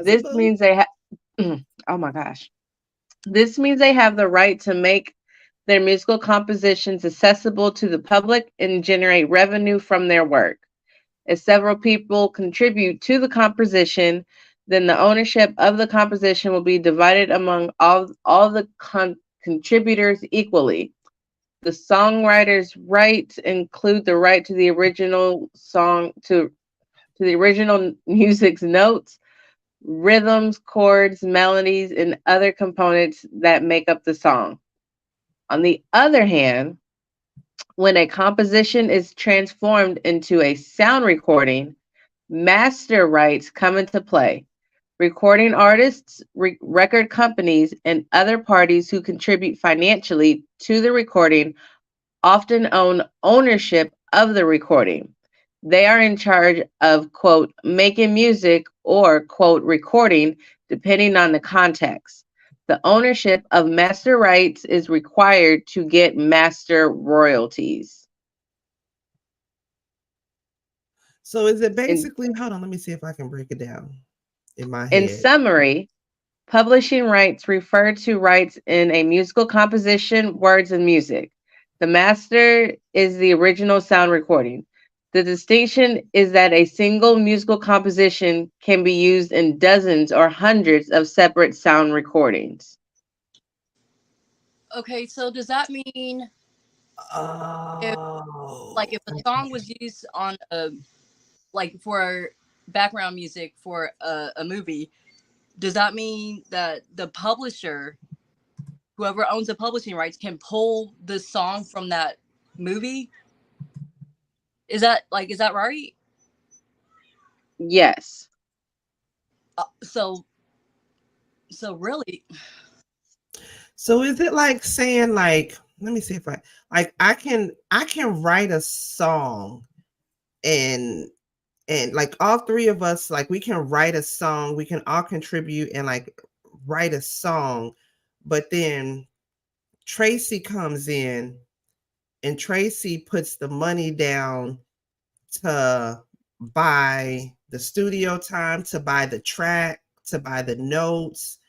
This means they have oh my gosh. This means they have the right to make their musical compositions accessible to the public and generate revenue from their work. If several people contribute to the composition, then the ownership of the composition will be divided among all the contributors equally. The songwriter's rights include the right to the original song, to the original music's notes, rhythms, chords, melodies, and other components that make up the song. On the other hand, when a composition is transformed into a sound recording, master rights come into play. Recording artists, record companies, and other parties who contribute financially to the recording often own ownership of the recording. They are in charge of, quote, making music or, quote, recording, depending on the context. The ownership of master rights is required to get master royalties. So is it basically, hold on, let me see if I can break it down in my head. In summary, publishing rights refer to rights in a musical composition, words, and music. The master is the original sound recording. The distinction is that a single musical composition can be used in dozens or hundreds of separate sound recordings. Okay, so does that mean if a song was used on for background music for a movie, does that mean that the publisher, whoever owns the publishing rights, can pull the song from that movie? Is that right? Yes. So really, So is it like saying like, let me see if I can write a song and like all three of us, like we can write a song, we can all contribute and like write a song, but then Tracy comes in and Tracy puts the money down to buy the studio time, to buy the track, to buy the notes,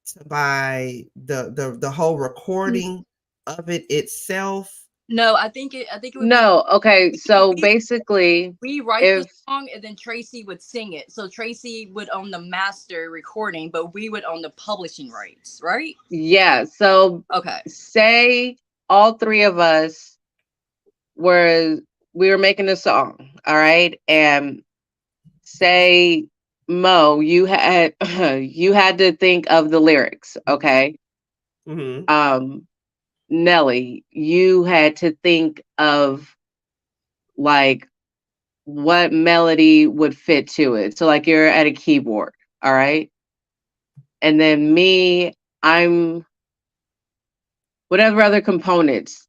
to buy the whole recording of it itself. no, I think it would be No. Okay. So we basically, we write the if song and then Tracy would sing it. So Tracy would own the master recording, but we would own the publishing rights, right? yeah, so Okay. say all three of us were we were making a song, all right, and say Mo, you had you had to think of the lyrics, okay. Mm-hmm. Nelly, you had to think of like what melody would fit to it. So like you're at a keyboard, all right? And then me, I'm whatever other components,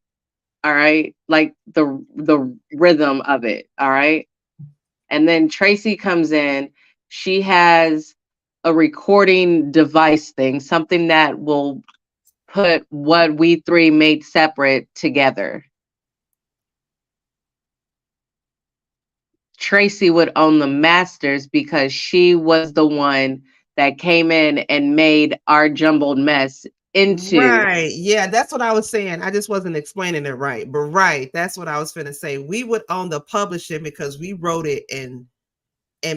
all right? Like the rhythm of it, all right? And then Tracy comes in, she has a recording device thing, something that will put what we three made separate together. Tracy would own the masters because she was the one that came in and made our jumbled mess into. Right. Yeah, that's what I was saying. I just wasn't explaining it right. But right, that's what I was finna say. We would own the publishing because we wrote it and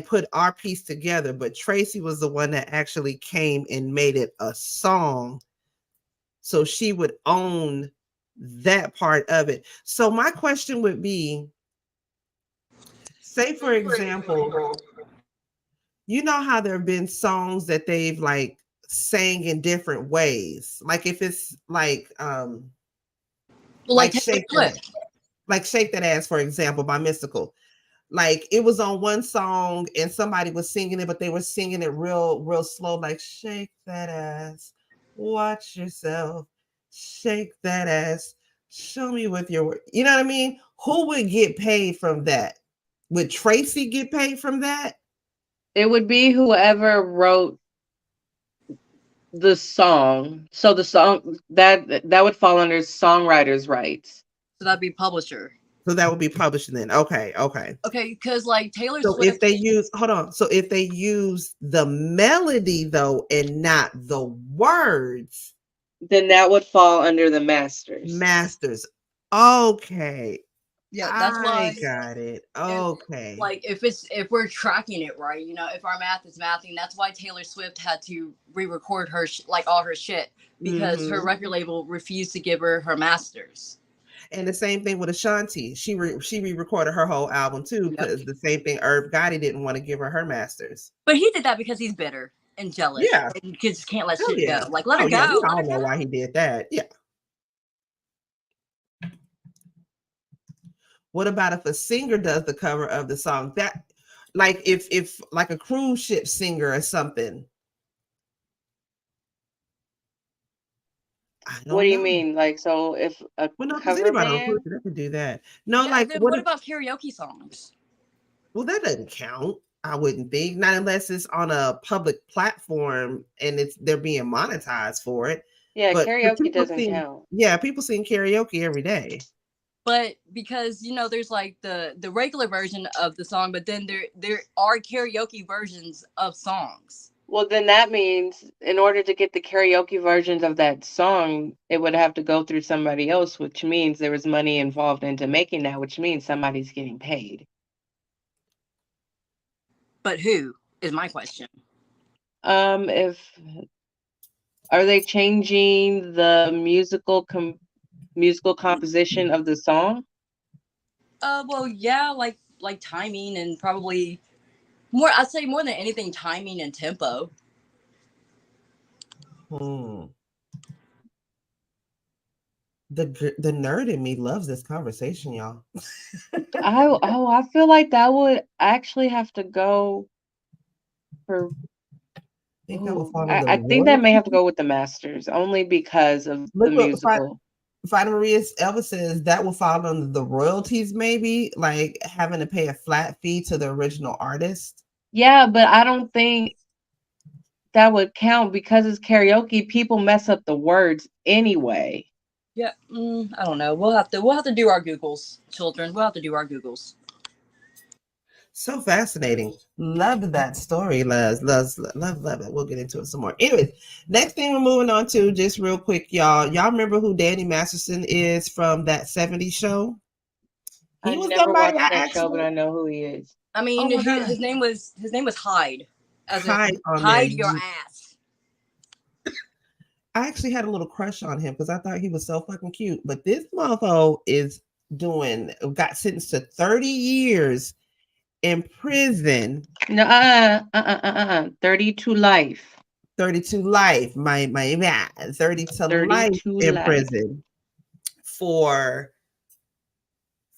put our piece together, but Tracy was the one that actually came and made it a song. So she would own that part of it. So my question would be, say for example, you know how there have been songs that they've like sang in different ways. Like if it's like Well, like Taylor Shake That Ass. Swift. Like Shake That Ass, for example, by Mystical. Like it was on one song and somebody was singing it, but they were singing it real slow, like shake that ass, watch yourself, shake that ass, show me with your work. You know what I mean? Who would get paid from that? Would Tracy get paid from that? It would be whoever wrote the song. So the song that would fall under songwriters' rights. So that'd be publisher. So that would be publishing then. Okay. Okay, because like Taylor So if Swift. they use, hold on. So if they use the melody though and not the words, Then that would fall under the masters. masters. Okay. Yeah, that's I why. got it. If, Okay. like if we're tracking it right, you know, if our math is mathing, that's why Taylor Swift had to re-record her like all her shit because her record label refused to give her masters. And the same thing with Ashanti. She re-recorded her whole album too, Yep. because the same thing Irv Gotti didn't want to give her masters. But he did that because he's bitter and jealous. Yeah. And just can't let Oh shit yeah. go. Like let Oh her yeah. go. We Let all her know go. why he did that. Yeah. What about if a singer does the cover of the song? That like if like a cruise ship singer or something. I don't What do you know. mean? Like, so if a Well, no, because cover anybody on cruise band? ship they can do that. No, Yeah, like then what what if, about karaoke songs? well, that doesn't count. I wouldn't think, not unless it's on a public platform and they're being monetized for it. Yeah, But karaoke people doesn't sing, count. yeah, people sing karaoke every day. But because you know there's like the regular version of the song, but then there are karaoke versions of songs. Well, then that means in order to get the karaoke versions of that song, it would have to go through somebody else, which means there was money involved into making that, which means somebody's getting paid. But who is my question? If are they changing the musical composition of the song? Well, yeah, like timing and probably more. I'd say more than anything, timing and tempo. Hmm. The nerd in me loves this conversation, y'all. I feel like that would actually have to go for. Think that will Ooh, fall in the I think that may have to royalty. go with the Masters only because of the Look what musical. Final Maria Elvis says that will fall under the royalties, maybe like having to pay a flat fee to the original artist. Yeah, but I don't think that would count because it's karaoke. People mess up the words anyway. Yeah, I don't know. We'll have to do our Googles, children. We'll have to do our Googles. So fascinating. Loved that story, love it. We'll get into it some more. Anyways, next thing we're moving on to, just real quick, y'all. Y'all remember who Danny Masterson is from that 70s show? I He was never somebody watched I that show, but actually, I know who he is. I mean, oh my God, his name was Hyde, as in hide on there. hide your ass. I actually had a little crush on him because I thought he was so fucking cute. But this motherfucker got sentenced to 30 years in prison. No, 30 to life. 30 to life. My 30 to 30 life to in life. prison for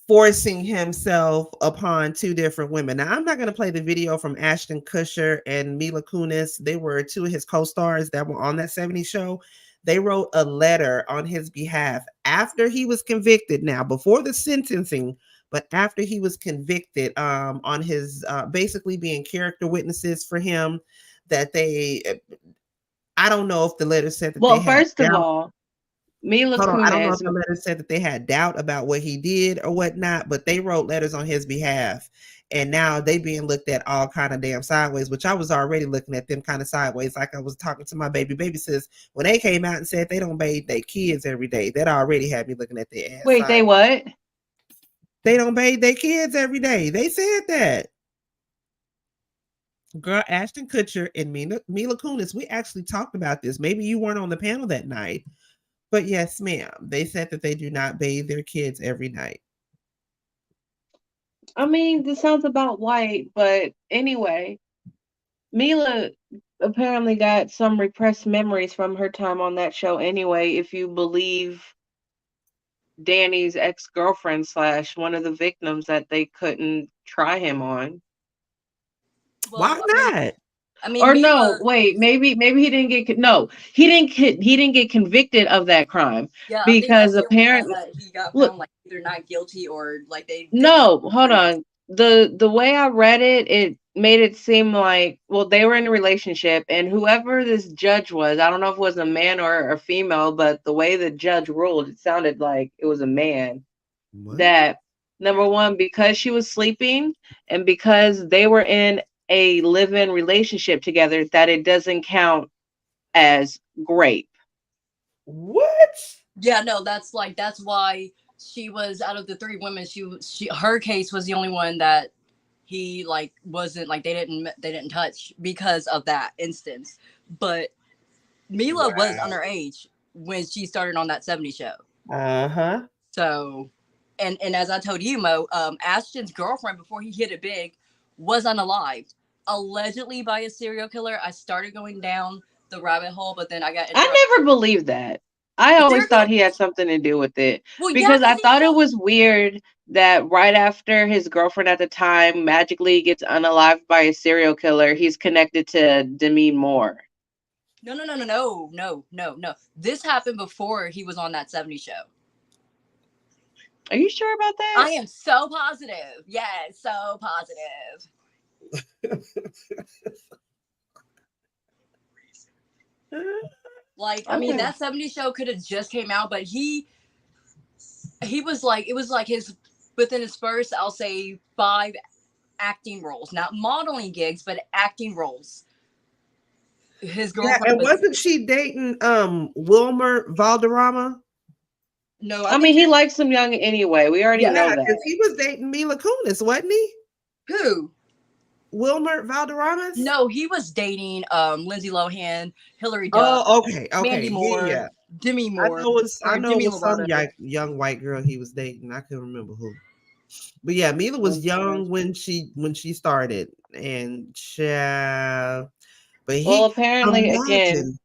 forcing himself upon two different women. Now, I'm not going to play the video from Ashton Kutcher and Mila Kunis. They were two of his co-stars that were on that 70s show. They wrote a letter on his behalf after he was convicted. Now, before the sentencing, but after he was convicted, on his basically being character witnesses for him, that I don't know if the letter said that they Well, had first of doubt. all, Mila Hold on, I don't know if Kunis. the letter said that they had doubt about what he did or whatnot, but they wrote letters on his behalf, and now they being looked at all kind of damn sideways, which I was already looking at them kind of sideways. Like I was talking to my baby sis when they came out and said they don't bathe their kids every day. That already had me looking at their ass. Wait, they what? They don't bathe their kids every day. They said that. Girl, Ashton Kutcher and Mila Kunis, we actually talked about this. Maybe you weren't on the panel that night. But yes, ma'am. They said that they do not bathe their kids every night. I mean, this sounds about white, but anyway, Mila apparently got some repressed memories from her time on that show anyway, if you believe Danny's ex-girlfriend / one of the victims that they couldn't try him on. Well, Why not? I mean, Or Mila, no, wait, maybe he didn't he didn't get convicted of that crime yeah, I think because that's the only one apparently that he got look, found like either not guilty or like they no, hold on. The way I read it, it made it seem like, well, they were in a relationship, and whoever this judge was, I don't know if it was a man or a female, but the way the judge ruled, it sounded like it was a man. What? That number one, because she was sleeping and because they were in a live-in relationship together, that it doesn't count as grape. What? Yeah, no, that's why she was out of the three women. Her case was the only one that he like wasn't like they didn't touch because of that instance. But Mila was underage when she started on that 70 show. Uh-huh. So, and as I told you, Mo, Ashton's girlfriend before he hit it big was unalived, allegedly by a serial killer. I started going down the rabbit hole, but then I never believed that. I always thought he had something to do with it, because I thought it was weird that right after his girlfriend at the time magically gets unalived by a serial killer, he's connected to Demi Moore. No. This happened before he was on that 70 show. Are you sure about that? I am so positive. Yes, so positive. Like, I mean, that 70 show could have just came out, but he was like, it was like within his first, I'll say 5 acting roles, not modeling gigs, but acting roles. His girlfriend. Yeah, and wasn't she dating Wilmer Valderrama? No, I mean, he likes him young anyway. We already know that. Because he was dating Mila Kunis, wasn't he? Who? Wilmer Valderrama? No, he was dating Lindsay Lohan, Hillary Duff. Oh, okay. Mandy Moore, yeah. Demi Moore. I know it was some young white girl he was dating. I couldn't remember who. But yeah, Mila was young when she started, and but well, apparently again,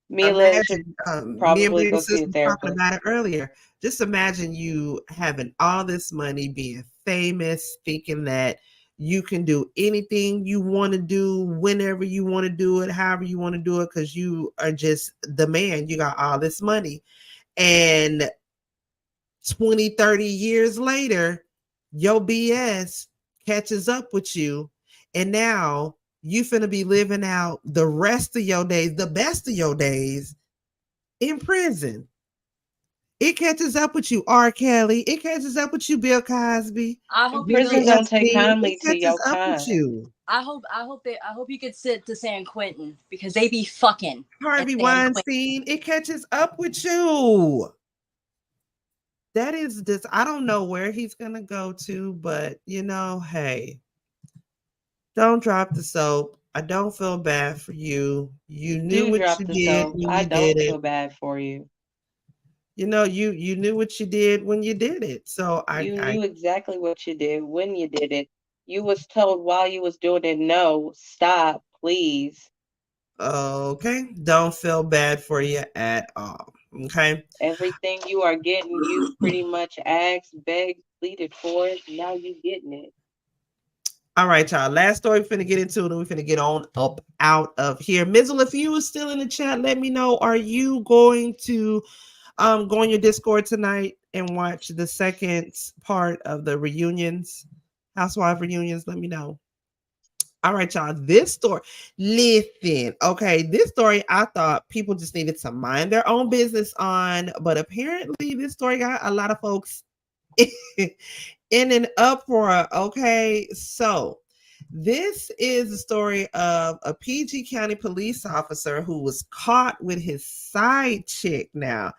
Mila should Imagine, me and probably Baby go Sis see a was talking therapist. about it earlier. Just imagine you having all this money, being famous, thinking that you can do anything you want to do, whenever you want to do it, however you want to do it, because you are just the man. You got all this money. And 20, 30 years later, your BS catches up with you. And now you finna be living out the rest of your days, the best of your days in prison. It catches up with you, R. Kelly. It catches up with you, Bill Cosby, I hope he Prison Jeffrey goes. don't take Epstein. It kindly to catches your up with kind. you. I hope he could sit to San Quentin because they be fucking at Harvey San Quentin. Weinstein. It catches up with you. That is just, I don't know where he's gonna go to, but hey, don't drop the soap. I don't feel bad for you. You knew Do what drop you the did soap. when I you did don't it. feel bad for you. You knew what you did when you did it. So You I knew exactly what you did when you did it. You was told while you was doing it, no, stop, please. okay, don't feel bad for you at all. Okay. Everything you are getting, you pretty much asked, begged, pleaded for it. Now you getting it. All right, y'all. Last story we're finna get into, and then we're finna get on up out of here. Mizzle, if you are still in the chat, let me know. Are you going to go on your Discord tonight and watch the second part of the reunions, housewife reunions? Let me know. All right, y'all. This story, listen, okay, this story I thought people just needed to mind their own business on, but apparently this story got a lot of folks in an uproar. Okay, so this is the story of a PG County police officer who was caught with his side chick. Now,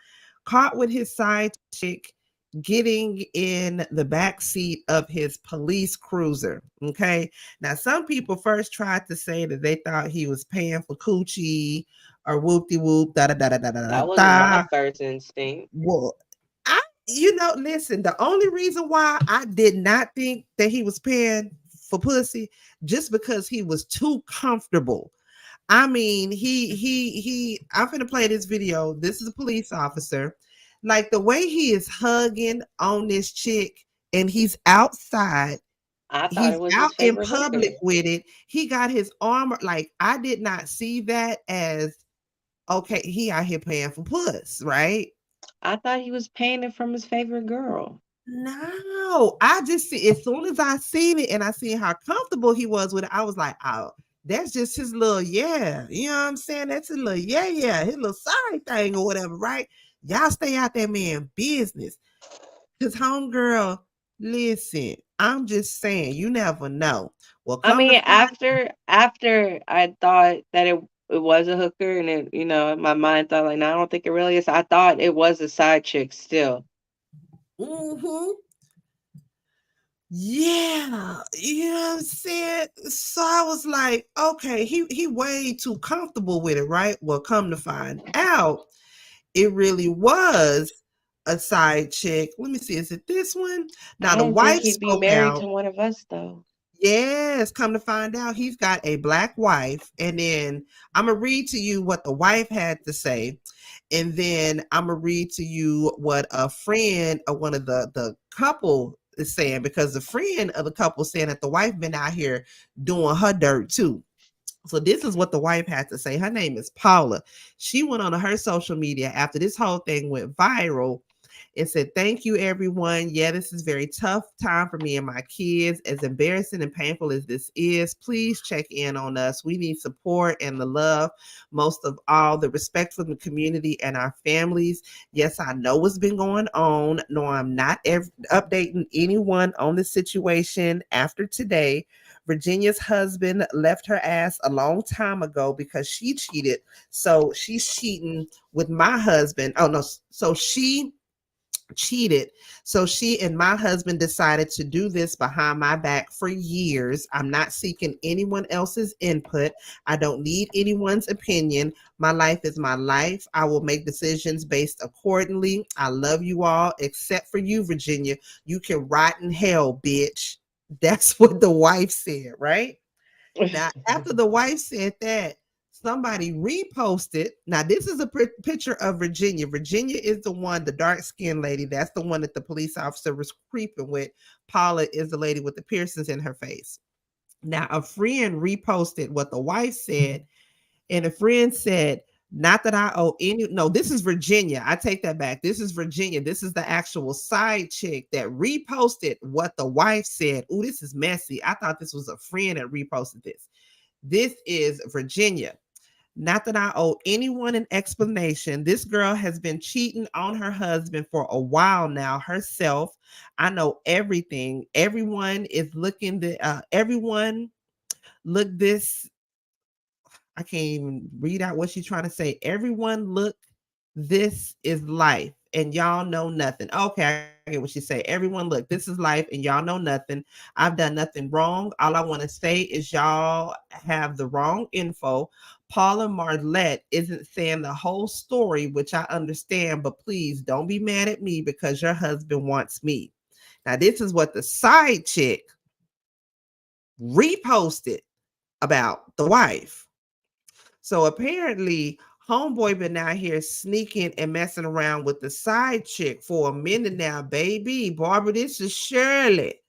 caught with his side chick getting in the back seat of his police cruiser. Okay, now some people first tried to say that they thought he was paying for coochie or whoop de whoop da da da da da da That was da. my first instinct. Well, listen, the only reason why I did not think that he was paying for pussy just because he was too comfortable. I mean, I'm gonna play this video. This is a police officer. Like the way he is hugging on this chick and he's outside, I thought he's it was out his in favorite public hooker. with it. He got his arm, like I did not see that as okay, he out here paying for puss, right? I thought he was paying it from his favorite girl. No, I just see as soon as I seen it and I seen how comfortable he was with it, I was like, oh, that's just his little yeah. You know what I'm saying? That's his little yeah, his little sorry thing or whatever, right? Y'all stay out that man business. Cause homegirl, listen, I'm just saying, you never know. Well, I come to mean, find after I thought that it was a hooker, and it, my mind thought like, no, I don't think it really is. I thought it was a side chick still. mm-hmm. Yeah, you know what I'm saying? So I was like, okay, he way too comfortable with it, right? Well, come to find out, it really was a side chick. Let me see, is it this one? Now I the didn't think wife he'd be spoke married out. to one of us though. Yes, come to find out, he's got a black wife. And then I'm gonna read to you what the wife had to say. And then I'm gonna read to you what a friend of one of the couple is saying, because the friend of the couple saying that the wife been out here doing her dirt too. So this is what the wife had to say. Her name is Paula. She went on her social media after this whole thing went viral and said, thank you, everyone. Yeah, this is very tough time for me and my kids. As embarrassing and painful as this is, please check in on us. We need support and the love. Most of all, the respect from the community and our families. Yes, I know what's been going on. No, I'm not updating anyone on the situation after today. Virginia's husband left her ass a long time ago because she cheated. So she's cheating with my husband. Oh, no. So she cheated. So she and my husband decided to do this behind my back for years. I'm not seeking anyone else's input. I don't need anyone's opinion. My life is my life. I will make decisions based accordingly. I love you all, except for you, Virginia. You can rot in hell, bitch. That's what the wife said, right? Now, after the wife said that, somebody reposted. Now, this is a picture of Virginia. Virginia is the one, the dark-skinned lady. That's the one that the police officer was creeping with. Paula is the lady with the piercings in her face. Now, a friend reposted what the wife said, and a friend said, not that I owe any. No, this is Virginia. I take that back. This is Virginia. This is the actual side chick that reposted what the wife said. Oh, this is messy. I thought this was a friend that reposted this. This is Virginia. Not that I owe anyone an explanation. This girl has been cheating on her husband for a while now herself. I know everything. Everyone is looking everyone look this. I can't even read out what she's trying to say. Everyone look, this is life and y'all know nothing. Okay, I get what she say. Everyone look, this is life and y'all know nothing. I've done nothing wrong. All I want to say is y'all have the wrong info. Paula Marlette isn't saying the whole story, which I understand, but please don't be mad at me because your husband wants me. Now, this is what the side chick reposted about the wife. So apparently, homeboy been out here sneaking and messing around with the side chick for a minute now, baby. Barbara, this is Shirley.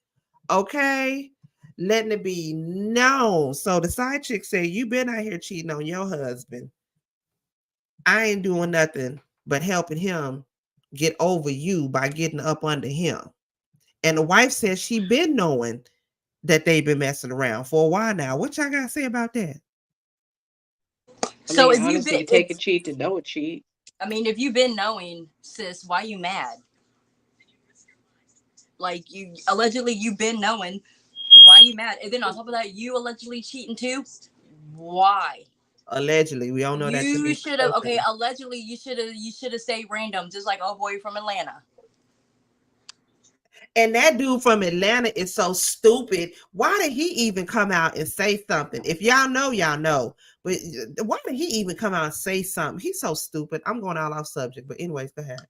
Okay? Letting it be known. So the side chick said, you been out here cheating on your husband. I ain't doing nothing but helping him get over you by getting up under him. And the wife says she been knowing that they've been messing around for a while now. What y'all got to say about that? So I if mean, you've honestly, been, take a cheat to know a cheat. I mean, if you've been knowing, sis, why you mad? Like you allegedly you've been knowing, why you mad? And then on top of that, you allegedly cheating too. Why? Allegedly, we don't know that to You be should have certain. allegedly you should have stayed random, just like old boy from Atlanta. And that dude from Atlanta is so stupid. Why did he even come out and say something? If y'all know, y'all know. But why did he even come out and say something? He's so stupid. I'm going all off subject. But anyways, go ahead.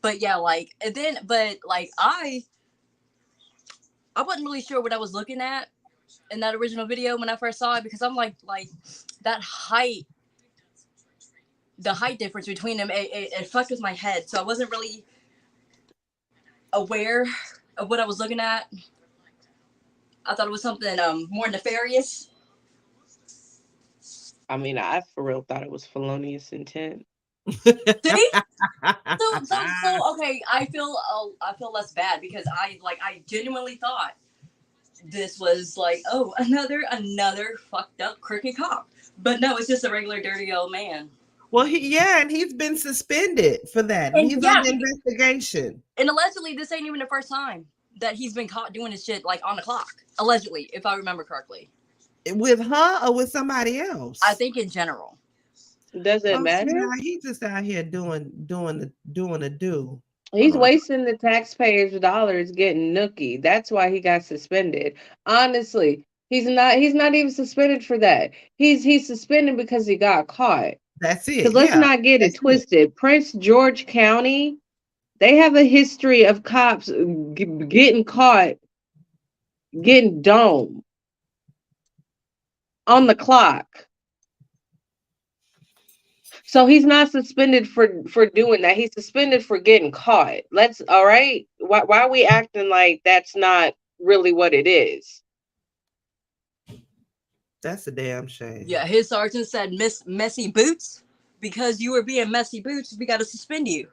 But yeah, like and then but like I wasn't really sure what I was looking at in that original video when I first saw it, because I'm like that height, the height difference between them, it fucked with my head. So I wasn't really aware of what I was looking at. I thought it was something more nefarious. I mean, I for real thought it was felonious intent. See? So okay, I feel less bad because I genuinely thought this was like, oh, another fucked up crooked cop. But no, it's just a regular dirty old man. Well, and he's been suspended for that. And he's under investigation. And allegedly, this ain't even the first time that he's been caught doing his shit like on the clock. Allegedly, if I remember correctly. With her or with somebody else? I think in general. Does it matter? He's just out here doing a do. He's wasting the taxpayers' dollars getting nookie. That's why he got suspended. Honestly, he's not even suspended for that. He's suspended because he got caught. That's it. Because let's not get it twisted. Prince George County, they have a history of cops getting caught, getting domed on the clock. So he's not suspended for doing that. He's suspended for getting caught. All right. Why are we acting like that's not really what it is? That's a damn shame. Yeah, his sergeant said, "Miss Messy Boots, because you were being messy boots, we got to suspend you."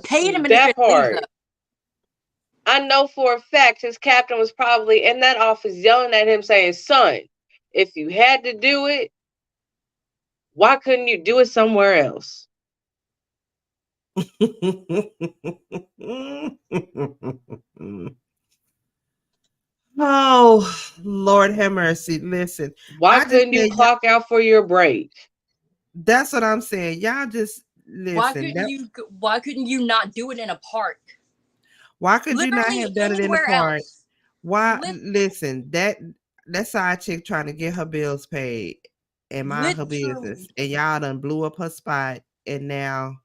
Paid him that part. I know for a fact his captain was probably in that office yelling at him saying, "Son, if you had to do it, why couldn't you do it somewhere else?" Oh, Lord have mercy. Listen. Why couldn't you clock out for your break? That's what I'm saying. Y'all just listen. Why couldn't you not do it in a park? Why could you not have done it in a park? Why listen, that side chick trying to get her bills paid and mind her business. And y'all done blew up her spot, and now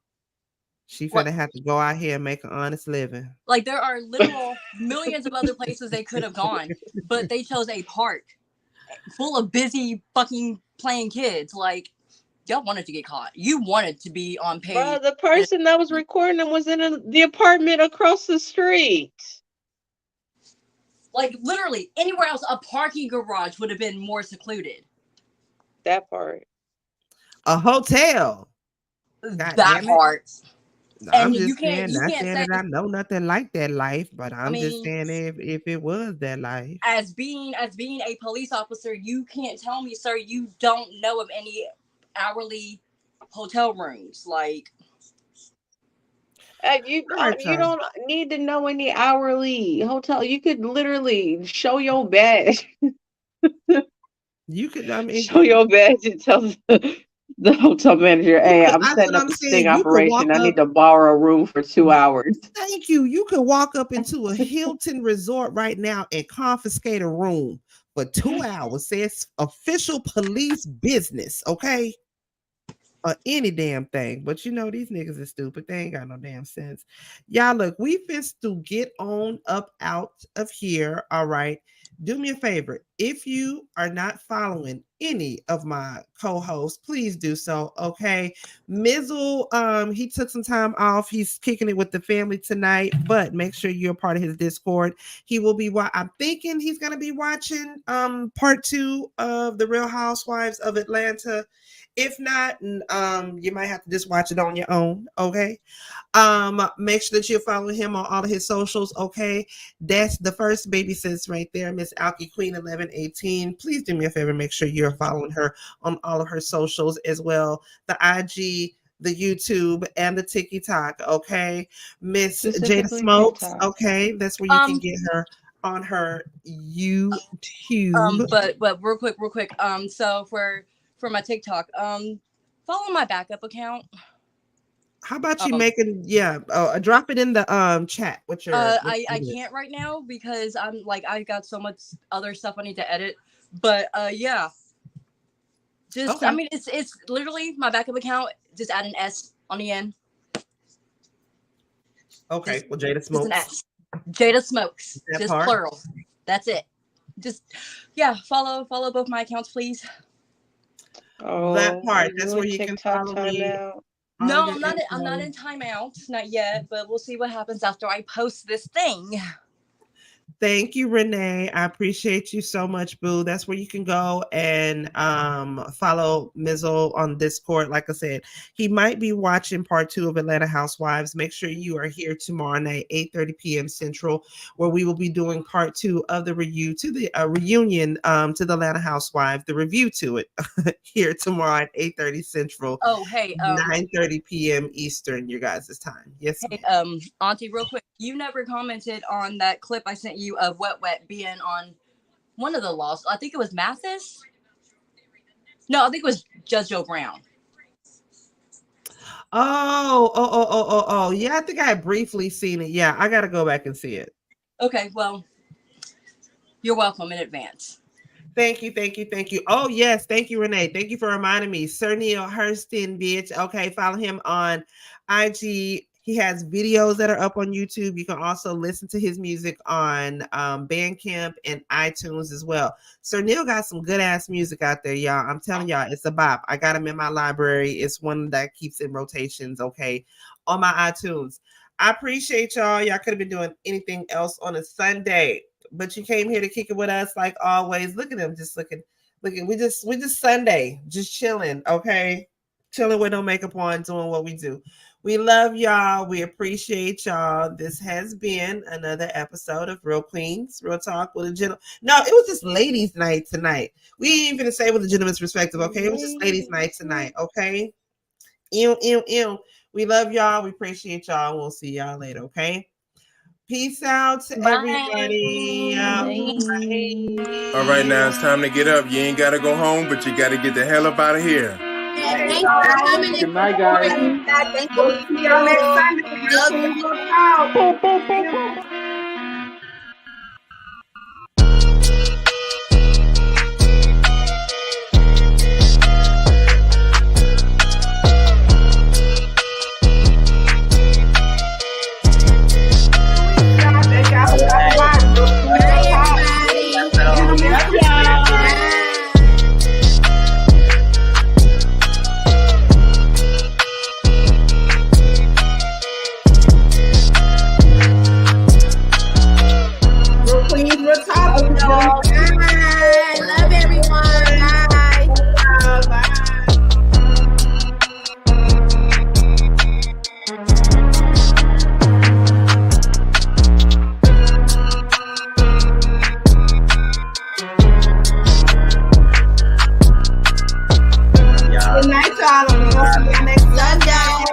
she finna have to go out here and make an honest living. Like, there are literal millions of other places they could have gone, but they chose a park full of busy fucking playing kids. Like, y'all wanted to get caught. You wanted to be on page. Bro, the person that was recording them was in the apartment across the street. Like, literally, anywhere else, a parking garage would have been more secluded. That part. A hotel. That part. I'm And just you saying, can't not say saying that I know nothing like that life, but I'm just mean, saying if it was that life. As being a police officer, you can't tell me, sir, you don't know of any hourly hotel rooms. Like, You don't need to know any hourly hotel. You could literally show your badge. You could, I mean, show your badge and tell the hotel manager, hey, I'm that's setting what up I'm a saying. sting You could walk operation. I need up- to borrow a room for 2 hours. Thank you. You could walk up into a Hilton resort right now and confiscate a room for 2 hours. Say it's official police business, okay? Or any damn thing. But you know, these niggas is stupid. They ain't got no damn sense. Y'all, look, we finna to get on up out of here. All right. Do me a favor. If you are not following any of my co-hosts, please do so. Okay. Mizzle, he took some time off. He's kicking it with the family tonight, but make sure you're a part of his Discord. He will be I'm thinking he's gonna be watching part 2 of the Real Housewives of Atlanta. If not, you might have to just watch it on your own. Okay. Make sure that you're following him on all of his socials. Okay. That's the first baby sis right there, Miss Alki Queen 1118. Please do me a favor. Make sure you're following her on all of her socials as well. The IG, the YouTube, and the TikTok. Okay. Miss Jada Smokes. TikTok. Okay. That's where you can get her on her YouTube. But real quick. So for my TikTok, follow my backup account. How about you drop it in the chat? What's your I can't right now because I'm like I got so much other stuff I need to edit. But yeah. Just okay. I mean it's literally my backup account, just add an S on the end. Okay. Well, Jada Smokes. Just an S. Jada Smokes. Just part? Plural. That's it. Just follow both my accounts, please. Oh, that part. That's where you can follow me. No, I'm not in timeout, not yet, but we'll see what happens after I post this thing. Thank you, Renee. I appreciate you so much, boo. That's where you can go and follow Mizzle on Discord. Like I said, he might be watching part 2 of Atlanta Housewives. Make sure you are here tomorrow night, 8:30 p.m. Central, where we will be doing part 2 of the reunion to the Atlanta Housewives, the review to it here tomorrow at 8:30 Central. Oh, hey, 9:30 p.m. Eastern, your guys' time. Yes. Hey, Auntie, real quick, you never commented on that clip I sent you of Wet being on one of the laws. I think it was Mathis. No, I think it was Judge Joe Brown. Oh. Yeah, I think I had briefly seen it. Yeah, I got to go back and see it. Okay, well, you're welcome in advance. Thank you. Oh, yes. Thank you, Renee. Thank you for reminding me. Sir Neale Hurston Bih. Okay, follow him on IG. He has videos that are up on YouTube. You can also listen to his music on Bandcamp and iTunes as well. Sir Neale got some good ass music out there, y'all. I'm telling y'all, it's a bop. I got him in my library. It's one that keeps in rotations, okay, on my iTunes. I appreciate y'all. Y'all could have been doing anything else on a Sunday, but you came here to kick it with us like always. Look at him, just looking. We just Sunday, just chilling, okay, chilling with no makeup on, doing what we do. We love y'all. We appreciate y'all. This has been another episode of Real Queens Real Talk with a gentleman. No, it was just ladies' night tonight. We ain't even gonna say with a gentleman's perspective, okay? It was just ladies' night tonight, okay? We love y'all. We appreciate y'all. We'll see y'all later, okay? Peace out to everybody. Bye. All right, now it's time to get up. You ain't gotta go home, but you gotta get the hell up out of here. Thanks for coming. Good night, guys. Thanks for see y'all next Sunday. Queens RealTalk. Bye. Love everyone. Bye. Good night, y'all. I'm gonna see y'all next Sunday.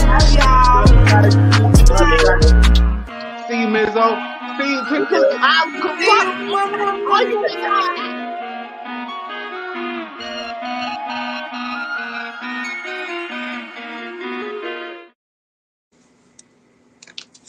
Love y'all. See you, Mizzo. See you. See you.